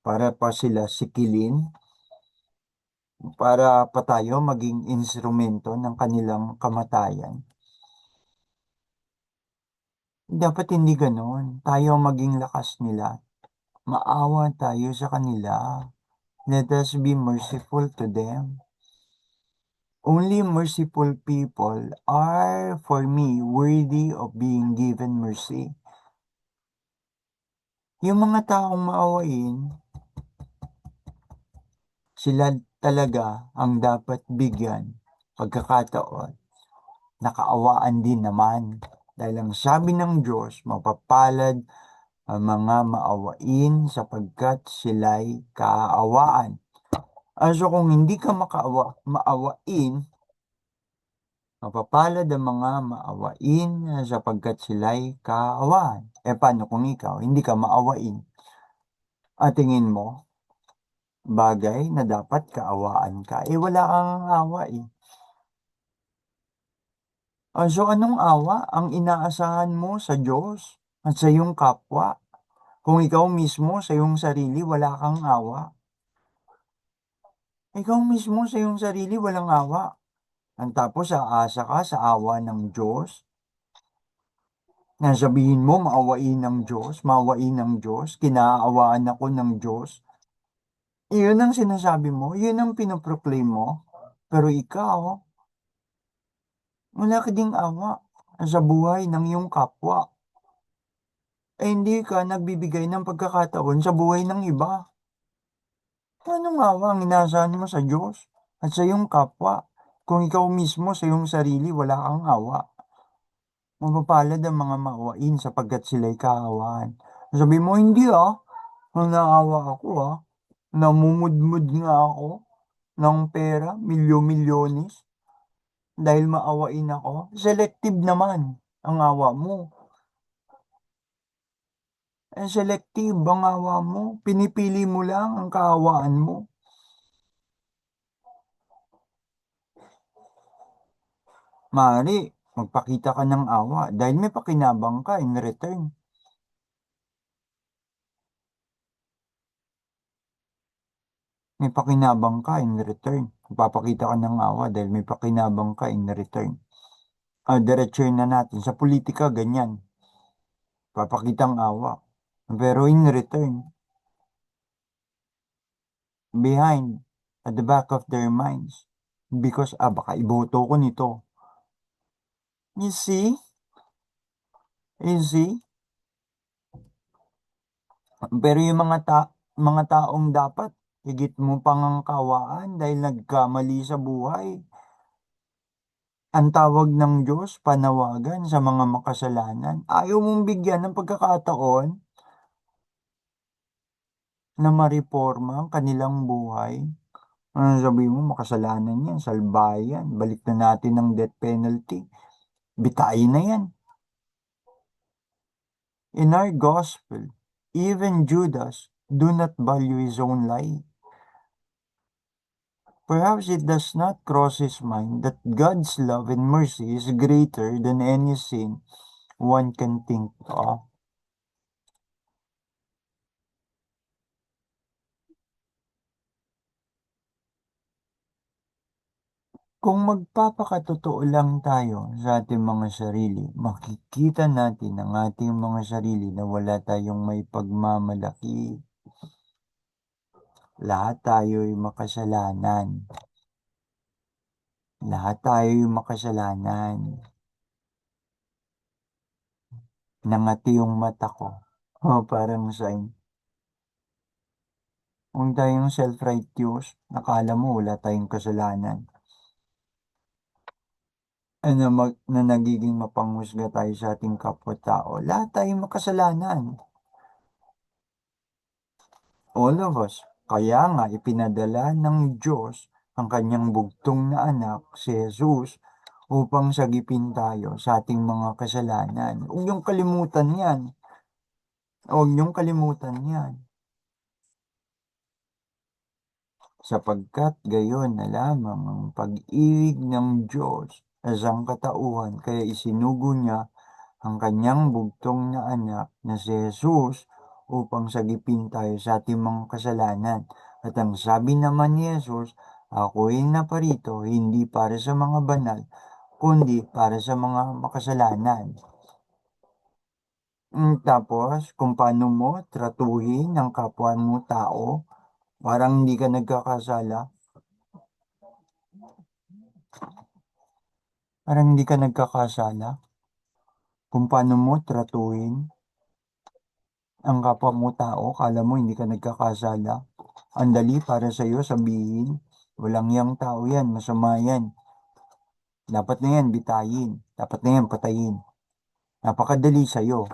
para pa sila sikilin, para pa tayo maging instrumento ng kanilang kamatayan. Dapat hindi ganon. Tayo ang maging lakas nila. Maawa tayo sa kanila. Let us be merciful to them. Only merciful people are, for me, worthy of being given mercy. Yung mga taong maawain, sila talaga ang dapat bigyan pagkakataon. Nakaawaan din naman. Dahil ang sabi ng Diyos, mapapalad ang mga maawain sapagkat sila'y kaawaan. So kung hindi ka maawain, mapapalad ang mga maawain sapagkat sila'y kaawaan. Paano kung ikaw, hindi ka maawain? Tingin mo, bagay na dapat kaawaan ka. Wala kang awa eh. So anong awa ang inaasahan mo sa Diyos at sa iyong kapwa? Kung ikaw mismo sa iyong sarili wala kang awa. Ikaw mismo sa iyong sarili walang awa. Ang tapos aasa ka sa awa ng Diyos. Nasabihin mo maawain ng Diyos, maawain ng Diyos, kinaawaan ako ng Diyos. Iyon ang sinasabi mo, yun ang pinoproclaim mo. Pero ikaw, wala ka ding awa sa buhay ng iyong kapwa. Hindi ka nagbibigay ng pagkakataon sa buhay ng iba. Anong awa ang inaasahan mo sa Diyos at sa iyong kapwa kung ikaw mismo sa iyong sarili wala kang awa? Mapapalad ang mga maawain sapagkat sila'y kaawaan. Sabi mo, hindi kung naawa ako namumudmud nga ako ng pera, milyon-milyones, dahil maawain ako. Selective naman ang awa mo. Selective ang awa mo. Pinipili mo lang ang kaawaan mo. Maaari, magpakita ka ng awa dahil may pakinabang ka in return. May pakinabang ka in return. Magpapakita ka ng awa dahil may pakinabang ka in return. Diretso na natin. Sa politika, ganyan. Papakitang awa. Pero in return, behind, at the back of their minds, because, baka iboto ko nito. You see? You see? Pero yung mga taong dapat higit mo pang ang kawaan dahil nagkamali sa buhay. Ang tawag ng Diyos, panawagan sa mga makasalanan. Ayaw mong bigyan ng pagkakataon na mariporma ang kanilang buhay. Ano sabihin mo, makasalanan yan, salbayan, balik na natin ng death penalty. Bitayin na yan. In our gospel, even Judas do not value his own life. Perhaps it does not cross his mind that God's love and mercy is greater than any sin one can think of. Kung magpapakatotoo lang tayo sa ating mga sarili, makikita natin ang ating mga sarili na wala tayong may pagmamalaki. Lahat tayo'y makasalanan. Lahat tayo'y makasalanan. Nangati yung mata ko. Parang sign. Kung tayong self-righteous, nakala mo wala tayong kasalanan. Na nagiging mapanghusga tayo sa ating kapwa-tao. Lahat tayong makasalanan. All of us. Kaya nga ipinadala ng Diyos ang kanyang bugtong na anak, si Jesus, upang sagipin tayo sa ating mga kasalanan. Huwag niyong kalimutan yan. Huwag niyong kalimutan yan. Sapagkat gayon na lamang ang pag-ibig ng Diyos sa sangkatauhan, kaya isinugo niya ang kanyang bugtong na anak na si Jesus upang sagipin tayo sa ating mga kasalanan. At ang sabi naman ni Jesus, ako'y naparito hindi para sa mga banal, kundi para sa mga makasalanan. Tapos, kung paano mo tratuhin ang kapwa mo tao, parang hindi ka nagkakasala. Parang hindi ka nagkakasala. Kung paano mo tratuhin ang kapwa mo tao, kala mo hindi ka nagkakasala. Ang dali para sa iyo sabihin, walang yang tao yan, masama yan. Dapat na yan bitayin. Dapat na yan patayin. Napakadali sa iyo.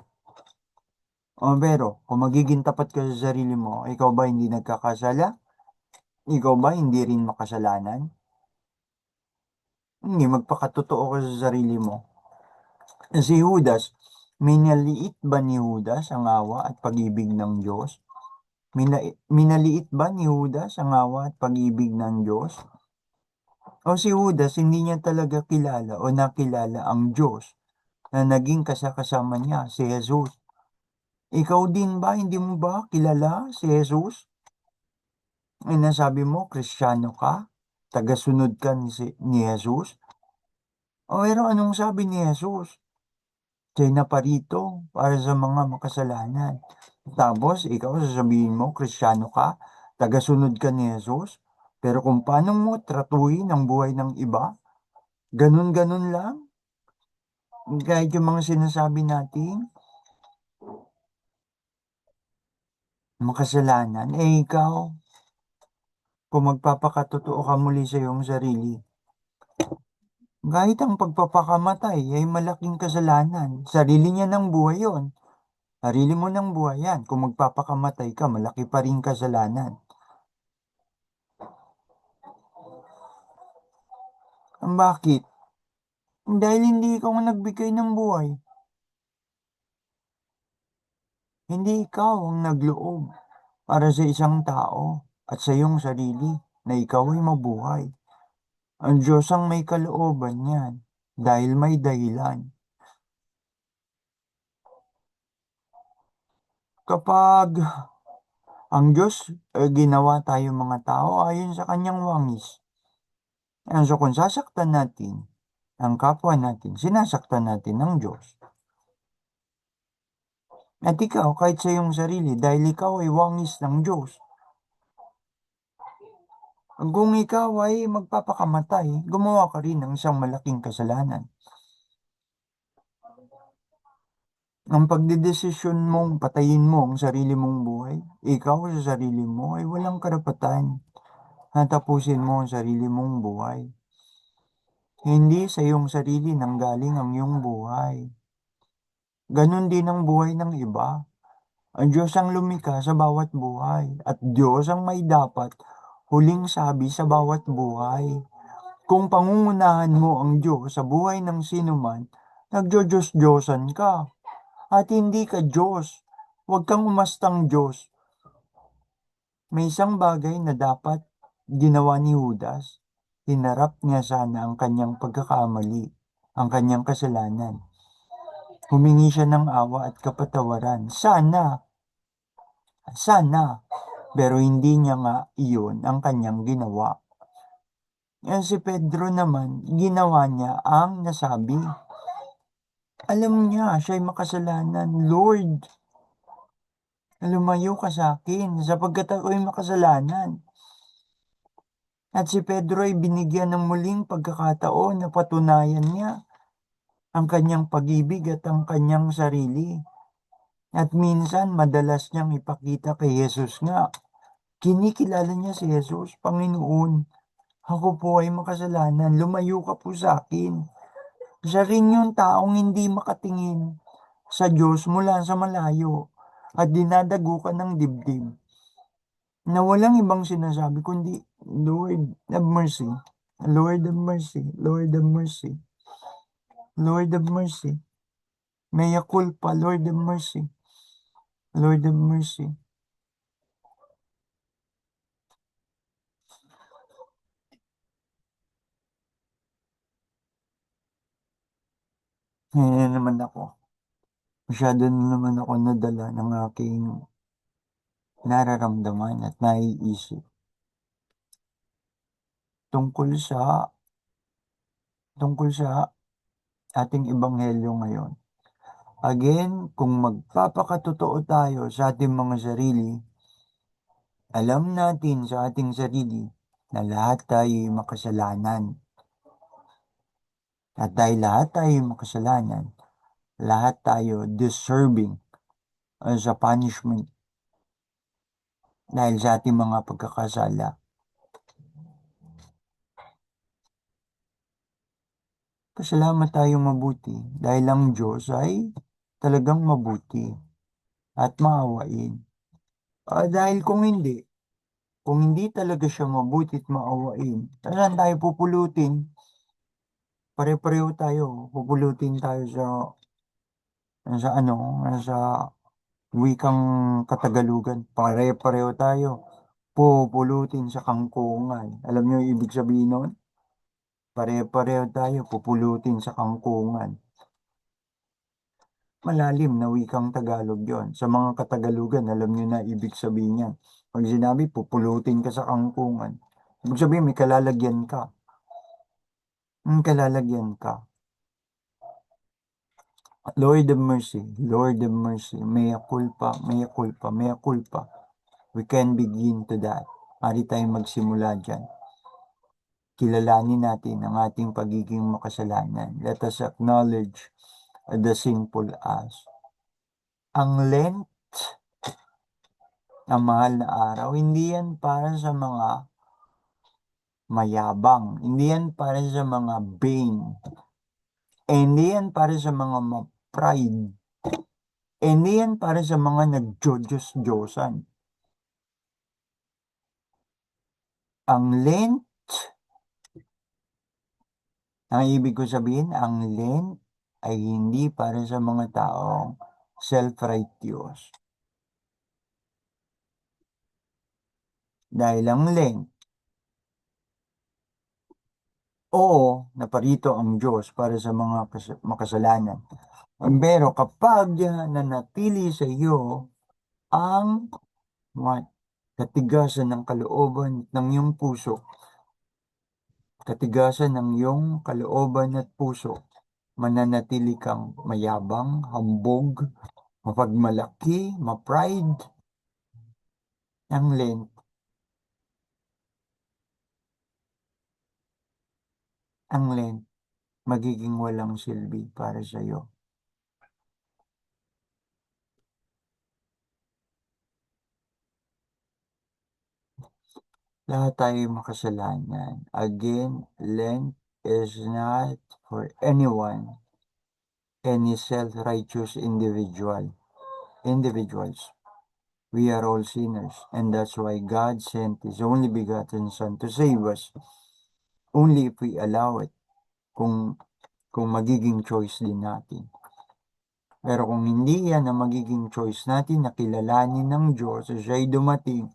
Pero, kung magiging tapat ka sa sarili mo, ikaw ba hindi nagkakasala? Ikaw ba hindi rin makasalanan? Hindi, magpakatotoo ka sa sarili mo. Si Judas, minaliit ba ni Judas ang awa at pag-ibig ng Diyos? Minaliit ba ni Judas ang awa at pag-ibig ng Diyos? O si Judas, hindi niya talaga kilala o nakilala ang Diyos na naging kasakasama niya, si Jesus. Ikaw din ba, hindi mo ba kilala si Jesus? Ay nasabi mo, Kristiyano ka? Tagasunod ka ni Jesus? Pero anong sabi ni Jesus? Siya'y naparito para sa mga makasalanan. Tapos, ikaw sasabihin mo, Kristiyano ka? Tagasunod ka ni Jesus? Pero kung paano mo tratuhin ang buhay ng iba, ganun-ganun lang. Kahit yung mga sinasabi natin, makasalanan, ikaw, kung magpapakatotoo ka muli sa iyong sarili, Kahit ang pagpapakamatay ay malaking kasalanan. Sarili niya ng buhay yon. Sarili mo ng buhay yan. Kung magpapakamatay ka, malaki pa rin kasalanan. Ang bakit? Dahil hindi ikaw ang nagbigay ng buhay. Hindi ikaw ang nagloob para sa isang tao at sa iyong sarili na ikaw ay mabuhay. Ang Diyos ang may kalooban niyan dahil may dahilan. Kapag ang Diyos ginawa tayo mga tao ayon sa kanyang wangis, so kung sasaktan natin ang kapwa natin, sinasaktan natin ng Diyos. At ikaw, kahit sa iyong sarili, dahil ikaw ay wangis ng Diyos, kung ikaw ay magpapakamatay, gumawa ka rin ng isang malaking kasalanan. Ang pagdedesisyon mong patayin mo ang sarili mong buhay, ikaw sa sarili mo ay walang karapatan na tapusin mo ang sarili mong buhay. Hindi sa iyong sarili nanggaling ang iyong buhay. Ganon din ang buhay ng iba. Ang Diyos ang lumikha sa bawat buhay at Diyos ang may dapat huling sabi sa bawat buhay. Kung pangungunahan mo ang Diyos sa buhay ng sinuman, nagjo-Diyos-Diyosan ka at hindi ka Diyos. Huwag kang umastang Diyos. May isang bagay na dapat ginawa ni Judas. Hinarap niya sana ang kanyang pagkakamali, ang kanyang kasalanan. Humingi siya ng awa at kapatawaran. Sana, pero hindi niya nga iyon ang kanyang ginawa. Yan si Pedro naman, ginawa niya ang nasabi. Alam niya, siya'y makasalanan. Lord, lumayo ka sa akin sapagkat ako'y makasalanan. At si Pedro ay binigyan ng muling pagkakataon na patunayan niya ang kanyang pag-ibig at ang kanyang sarili. At minsan, madalas niyang ipakita kay Jesus nga. Kinikilala niya si Jesus, Panginoon, ako po ay makasalanan, lumayo ka po sa akin. Siya rin yung taong hindi makatingin sa Diyos mula sa malayo at dinadago ka ng dibdib na walang ibang sinasabi kundi, Lord, have mercy. Lord, have mercy. Lord, have mercy. Lord, have mercy. Mea culpa, Lord, have mercy. Lord, have mercy. Ngayon naman ako. Masyado na naman ako nadala ng aking nararamdaman at naiisip tungkol sa tungkol sa ating ebanghelyo ngayon. Again, kung magpapakatotoo tayo sa ating mga sarili, alam natin sa ating sarili na lahat tayo ay makasalanan. At dahil lahat tayo ay makasalanan, lahat tayo deserving sa punishment dahil sa ating mga pagkakasala. Pasalamat tayo mabuti dahil ang Diyos ay talagang mabuti at maawain. Dahil kung hindi talaga siya mabuti at maawain, saan tayo pupulutin? Pare-pareho tayo, pupulutin tayo sa wikang Katagalugan. Pare-pareho tayo, pupulutin sa kangkungan. Alam niyo yung ibig sabihin nun? Pare-pareho tayo, pupulutin sa kangkungan. Malalim na wikang Tagalog yon. Sa mga Katagalugan, alam niyo na ibig sabihin niyan. Pag sinabi, pupulutin ka sa kangkungan. Ibig sabihin, may kalalagyan ka. Kalalagyan ka. Lord of mercy, Lord of mercy, mea culpa, mea culpa, mea culpa. We can begin to that. Mari tayong magsimula dyan. Kilalanin natin ang ating pagiging makasalanan. Let us acknowledge the sinful us. Ang Lent, ang mahal na araw, hindi yan para sa mga mayabang. Hindi yan para sa mga vain. Hindi yan para sa mga ma-pride. Hindi yan para sa mga nagjo-Diyos-Diyosan. Ang Lent, ang ibig ko sabihin, ang Lent ay hindi para sa mga taong self-righteous. Dahil ang Lent, oo, naparito ang Diyos para sa mga makasalanan. Pero kapag nanatili sa iyo ang katigasan ng kalooban ng iyong puso, katigasan ng iyong kalooban at puso, mananatili kang mayabang, hambog, mapagmalaki, ma-pride. Ang Lent, ang Lent, magiging walang silbi para sa iyo. Lahat tayo makasalanan. Again, Lent is not for anyone, any self-righteous individuals. We are all sinners, and that's why God sent His only begotten Son to save us. Only if we allow it, kung magiging choice din natin. Pero kung hindi yan ang magiging choice natin na kilalanin ng Diyos, siya'y dumating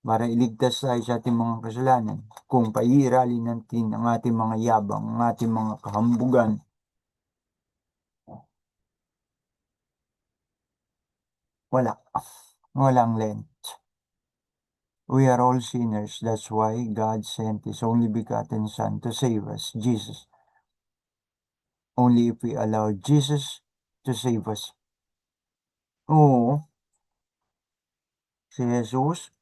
para iligtas tayo sa ating mga kasalanan. Kung paiiralin natin ang ating mga yabang, ang ating mga kahambugan, wala. Walang Lent. We are all sinners. That's why God sent His only begotten Son to save us, Jesus. Only if we allow Jesus to save us. Oo, si Jesus,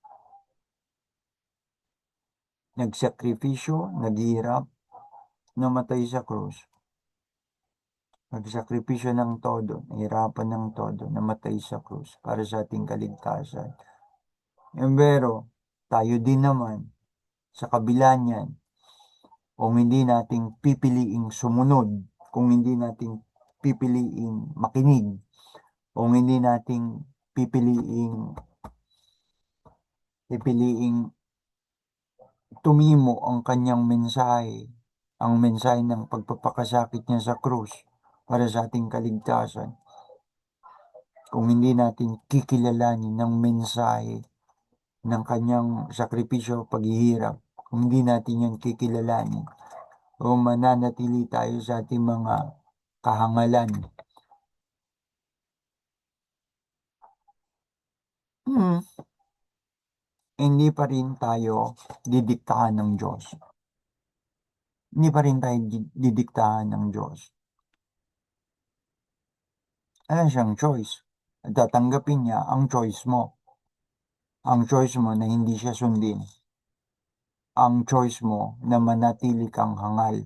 nagsakripisyo, naghirap, namatay sa krus. Nagsakripisyo ng todo, nahirapan ng todo, namatay sa krus para sa ating kaligtasan. Pero, tayo din naman, sa kabila niyan, kung hindi nating pipiliing sumunod, kung hindi nating pipiliing makinig, kung hindi nating pipiliing tumimo ang kanyang mensahe, ang mensahe ng pagpapakasakit niya sa krus para sa ating kaligtasan. Kung hindi natin kikilalanin ng mensahe ng kanyang sakripisyo, paghihirap, kung hindi natin yan kikilalanin, o mananatili tayo sa ating mga kahangalan, hmm, hindi pa rin tayo didiktahan ng Diyos. Hindi pa rin tayo didiktahan ng Diyos. Ano siyang choice? At tatanggapin niya ang choice mo. Ang choice mo na hindi siya sundin. Ang choice mo na manatili kang hangal.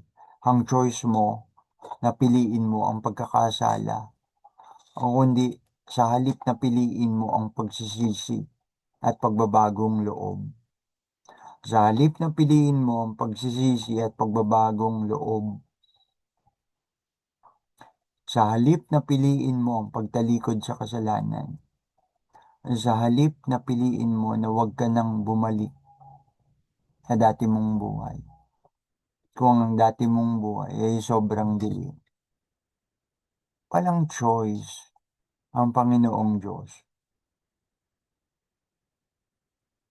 Ang choice mo na piliin mo ang pagkakasala. O kundi sa halip na piliin mo ang pagsisisi at pagbabagong loob. Sa halip na piliin mo ang pagsisisi at pagbabagong loob. Sa halip na piliin mo ang pagtalikod sa kasalanan. Sa halip na piliin mo na huwag ka nang bumalik sa dati mong buhay. Kung ang dati mong buhay ay sobrang dilim. Walang choice ang Panginoong Diyos.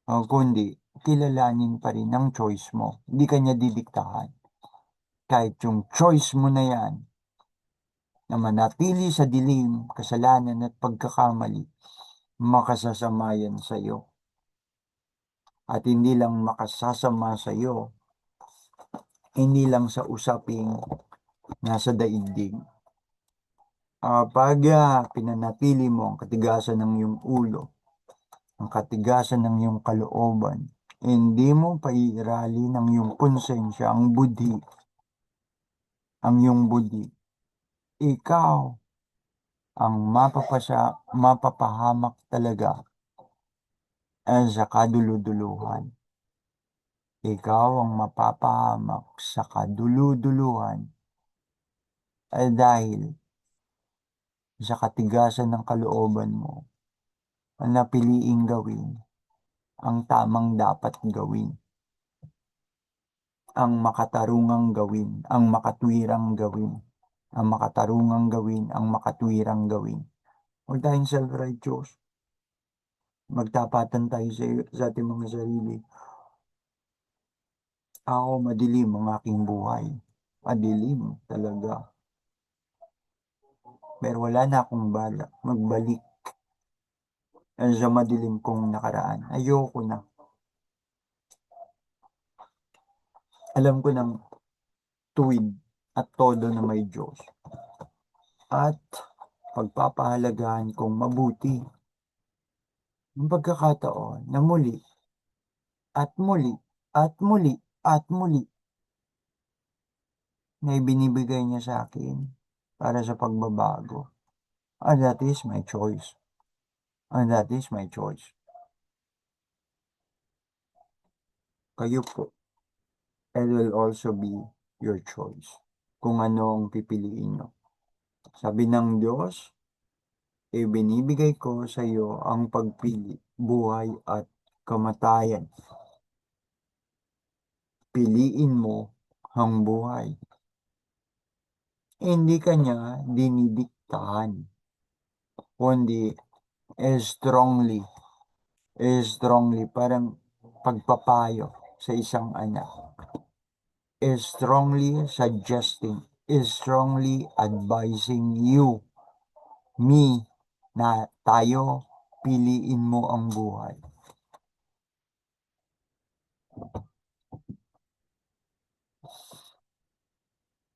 O kundi, kilalanin pa rin ang choice mo. Hindi ka niya didiktahan. Kahit yung choice mo na yan, na manatili sa dilim, kasalanan at pagkakamali, makasasama yan sa iyo. At hindi lang makasasama sa iyo, hindi lang sa usaping nasa daigdig. Pag pinanatili mo ang katigasan ng iyong ulo, ang katigasan ng iyong kalooban, hindi mo paiirali ng iyong konsensya, ang iyong budhi, ikaw ang mapapahamak talaga sa kaduluduluhan. ikaw ang mapapahamak sa kaduluduluhan ay dahil sa katigasan ng kalooban mo ang napiliing gawin ang tamang dapat gawin, ang makatarungang gawin, ang makatwirang gawin, ang makatarungang gawin, ang makatwirang gawin. Huwag tayong self-righteous. Magtapatan tayo sa ating mga sarili. Ako, madilim ang aking buhay. Madilim talaga. Pero wala na akong balak magbalik sa madilim kong nakaraan. Ayoko na. Alam ko ng tuwid at todo na may Diyos. At pagpapahalagahan kong mabuti ang pagkakataon na muli at muli at muli at muli na ibinibigay niya sa akin para sa pagbabago. And that is my choice. And that is my choice. Kayo po. It will also be your choice. Kung ano ang pipiliin nyo. Sabi ng Diyos, ibinibigay ko sa iyo ang pagpili, buhay at kamatayan. Piliin mo ang buhay. Hindi kanya dinidiktahan, kundi strongly, strongly, parang pagpapayo sa isang anak. Strongly suggesting, strongly advising you, me, na tayo, piliin mo ang buhay.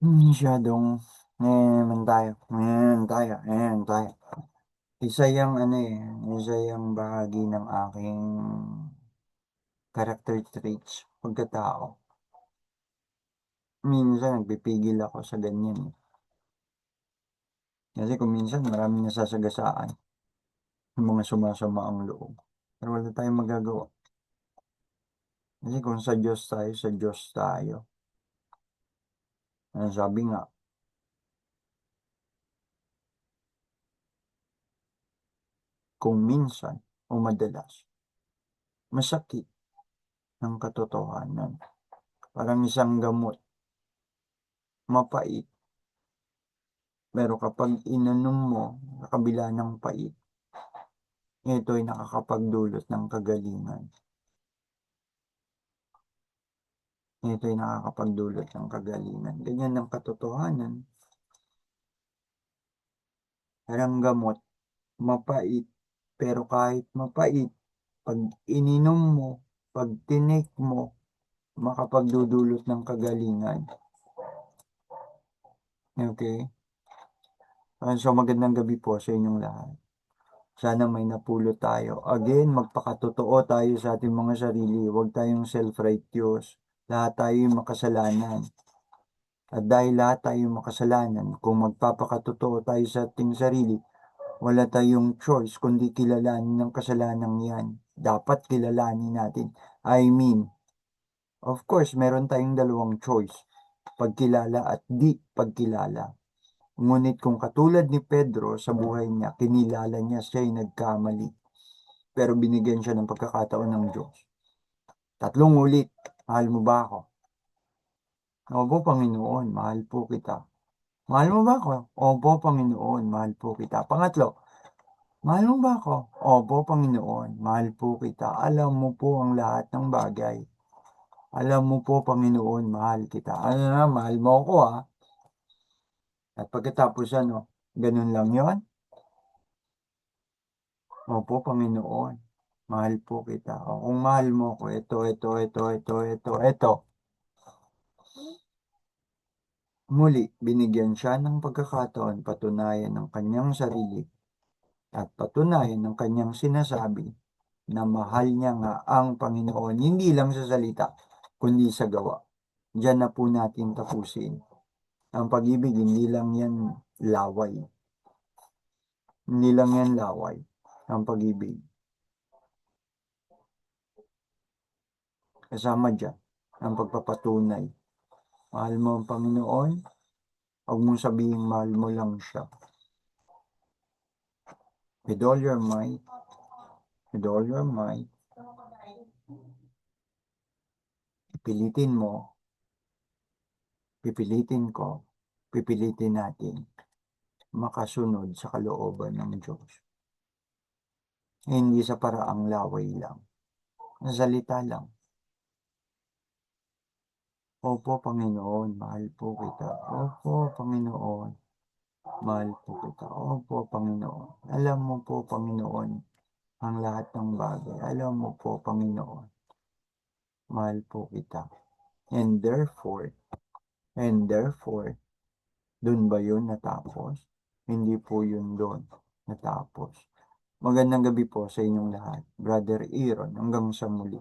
Masyadong, tayo. Isa yung ano eh, isa yung bahagi ng aking character traits, pagkatao. Minsan nagpipigil ako sa ganyan eh. Kasi kung minsan maraming nasasagasaan, yung mga sumasama ang loob. Pero wala tayong magagawa. Kasi kung sa Diyos tayo, sa Diyos tayo. Ano sabi nga, kung minsan o madalas, masakit ng katotohanan. Parang isang gamot, mapait. Pero kapag inanom mo, sa kabila ng pait, ito ay nakakapagdulot ng kagalingan. Ito ay nakakapagdulot ng kagalingan. Ganyan ang katotohanan. Parang gamot, mapait. Pero kahit mapait, pag ininom mo, pag tinik mo, makapagdudulot ng kagalingan. Okay? So magandang gabi po sa inyong lahat. Sana may napulot tayo. Again, magpakatotoo tayo sa ating mga sarili. Huwag tayong self-righteous. Lahat tayo makasalanan. At dahil lahat tayo makasalanan, kung magpapakatotoo tayo sa ating sarili, wala tayong choice kundi kilalanin ng kasalanan yan. Dapat kilalanin natin. I mean, of course, meron tayong dalawang choice. Pagkilala at di pagkilala. Ngunit kung katulad ni Pedro sa buhay niya, kinilala niya siya'y nagkamali. Pero binigyan siya ng pagkakataon ng Diyos. 3 ulit, mahal mo ba ako? Opo, Panginoon, mahal po kita. Mahal mo ba ako? Opo, Panginoon, mahal po kita. Pangatlo, mahal mo ba ako? Opo, Panginoon, mahal po kita. Alam mo po ang lahat ng bagay. Alam mo po, Panginoon, mahal kita. Ano na, mahal mo ako ha. At pagkatapos ano, ganun lang yon. Opo, Panginoon, mahal po kita. O, kung mahal mo ako, ito. Muli, binigyan siya ng pagkakataon patunayan ng kanyang sarili at patunayan ng kanyang sinasabi na mahal niya nga ang Panginoon, hindi lang sa salita, kundi sa gawa. Diyan na po natin tapusin. Ang pag-ibig, hindi lang yan laway. Hindi lang yan laway. Ang pag-ibig. Kasama dyan ng pagpapatunay. Mahal mo ang Panginoon, huwag mong sabihing mahal mo lang siya. With all your might, with all your might, pipilitin mo, pipilitin ko, pipilitin natin makasunod sa kalooban ng Diyos. Hindi sa paraang laway lang, na salita lang. Opo, Panginoon, mahal po kita. Opo, Panginoon, mahal po kita. Opo, Panginoon. Alam mo po, Panginoon, ang lahat ng bagay. Alam mo po, Panginoon, mahal po kita. And therefore, dun ba yun natapos? Hindi po yun dun natapos. Magandang gabi po sa inyong lahat. Brother Aaron, hanggang sa muli.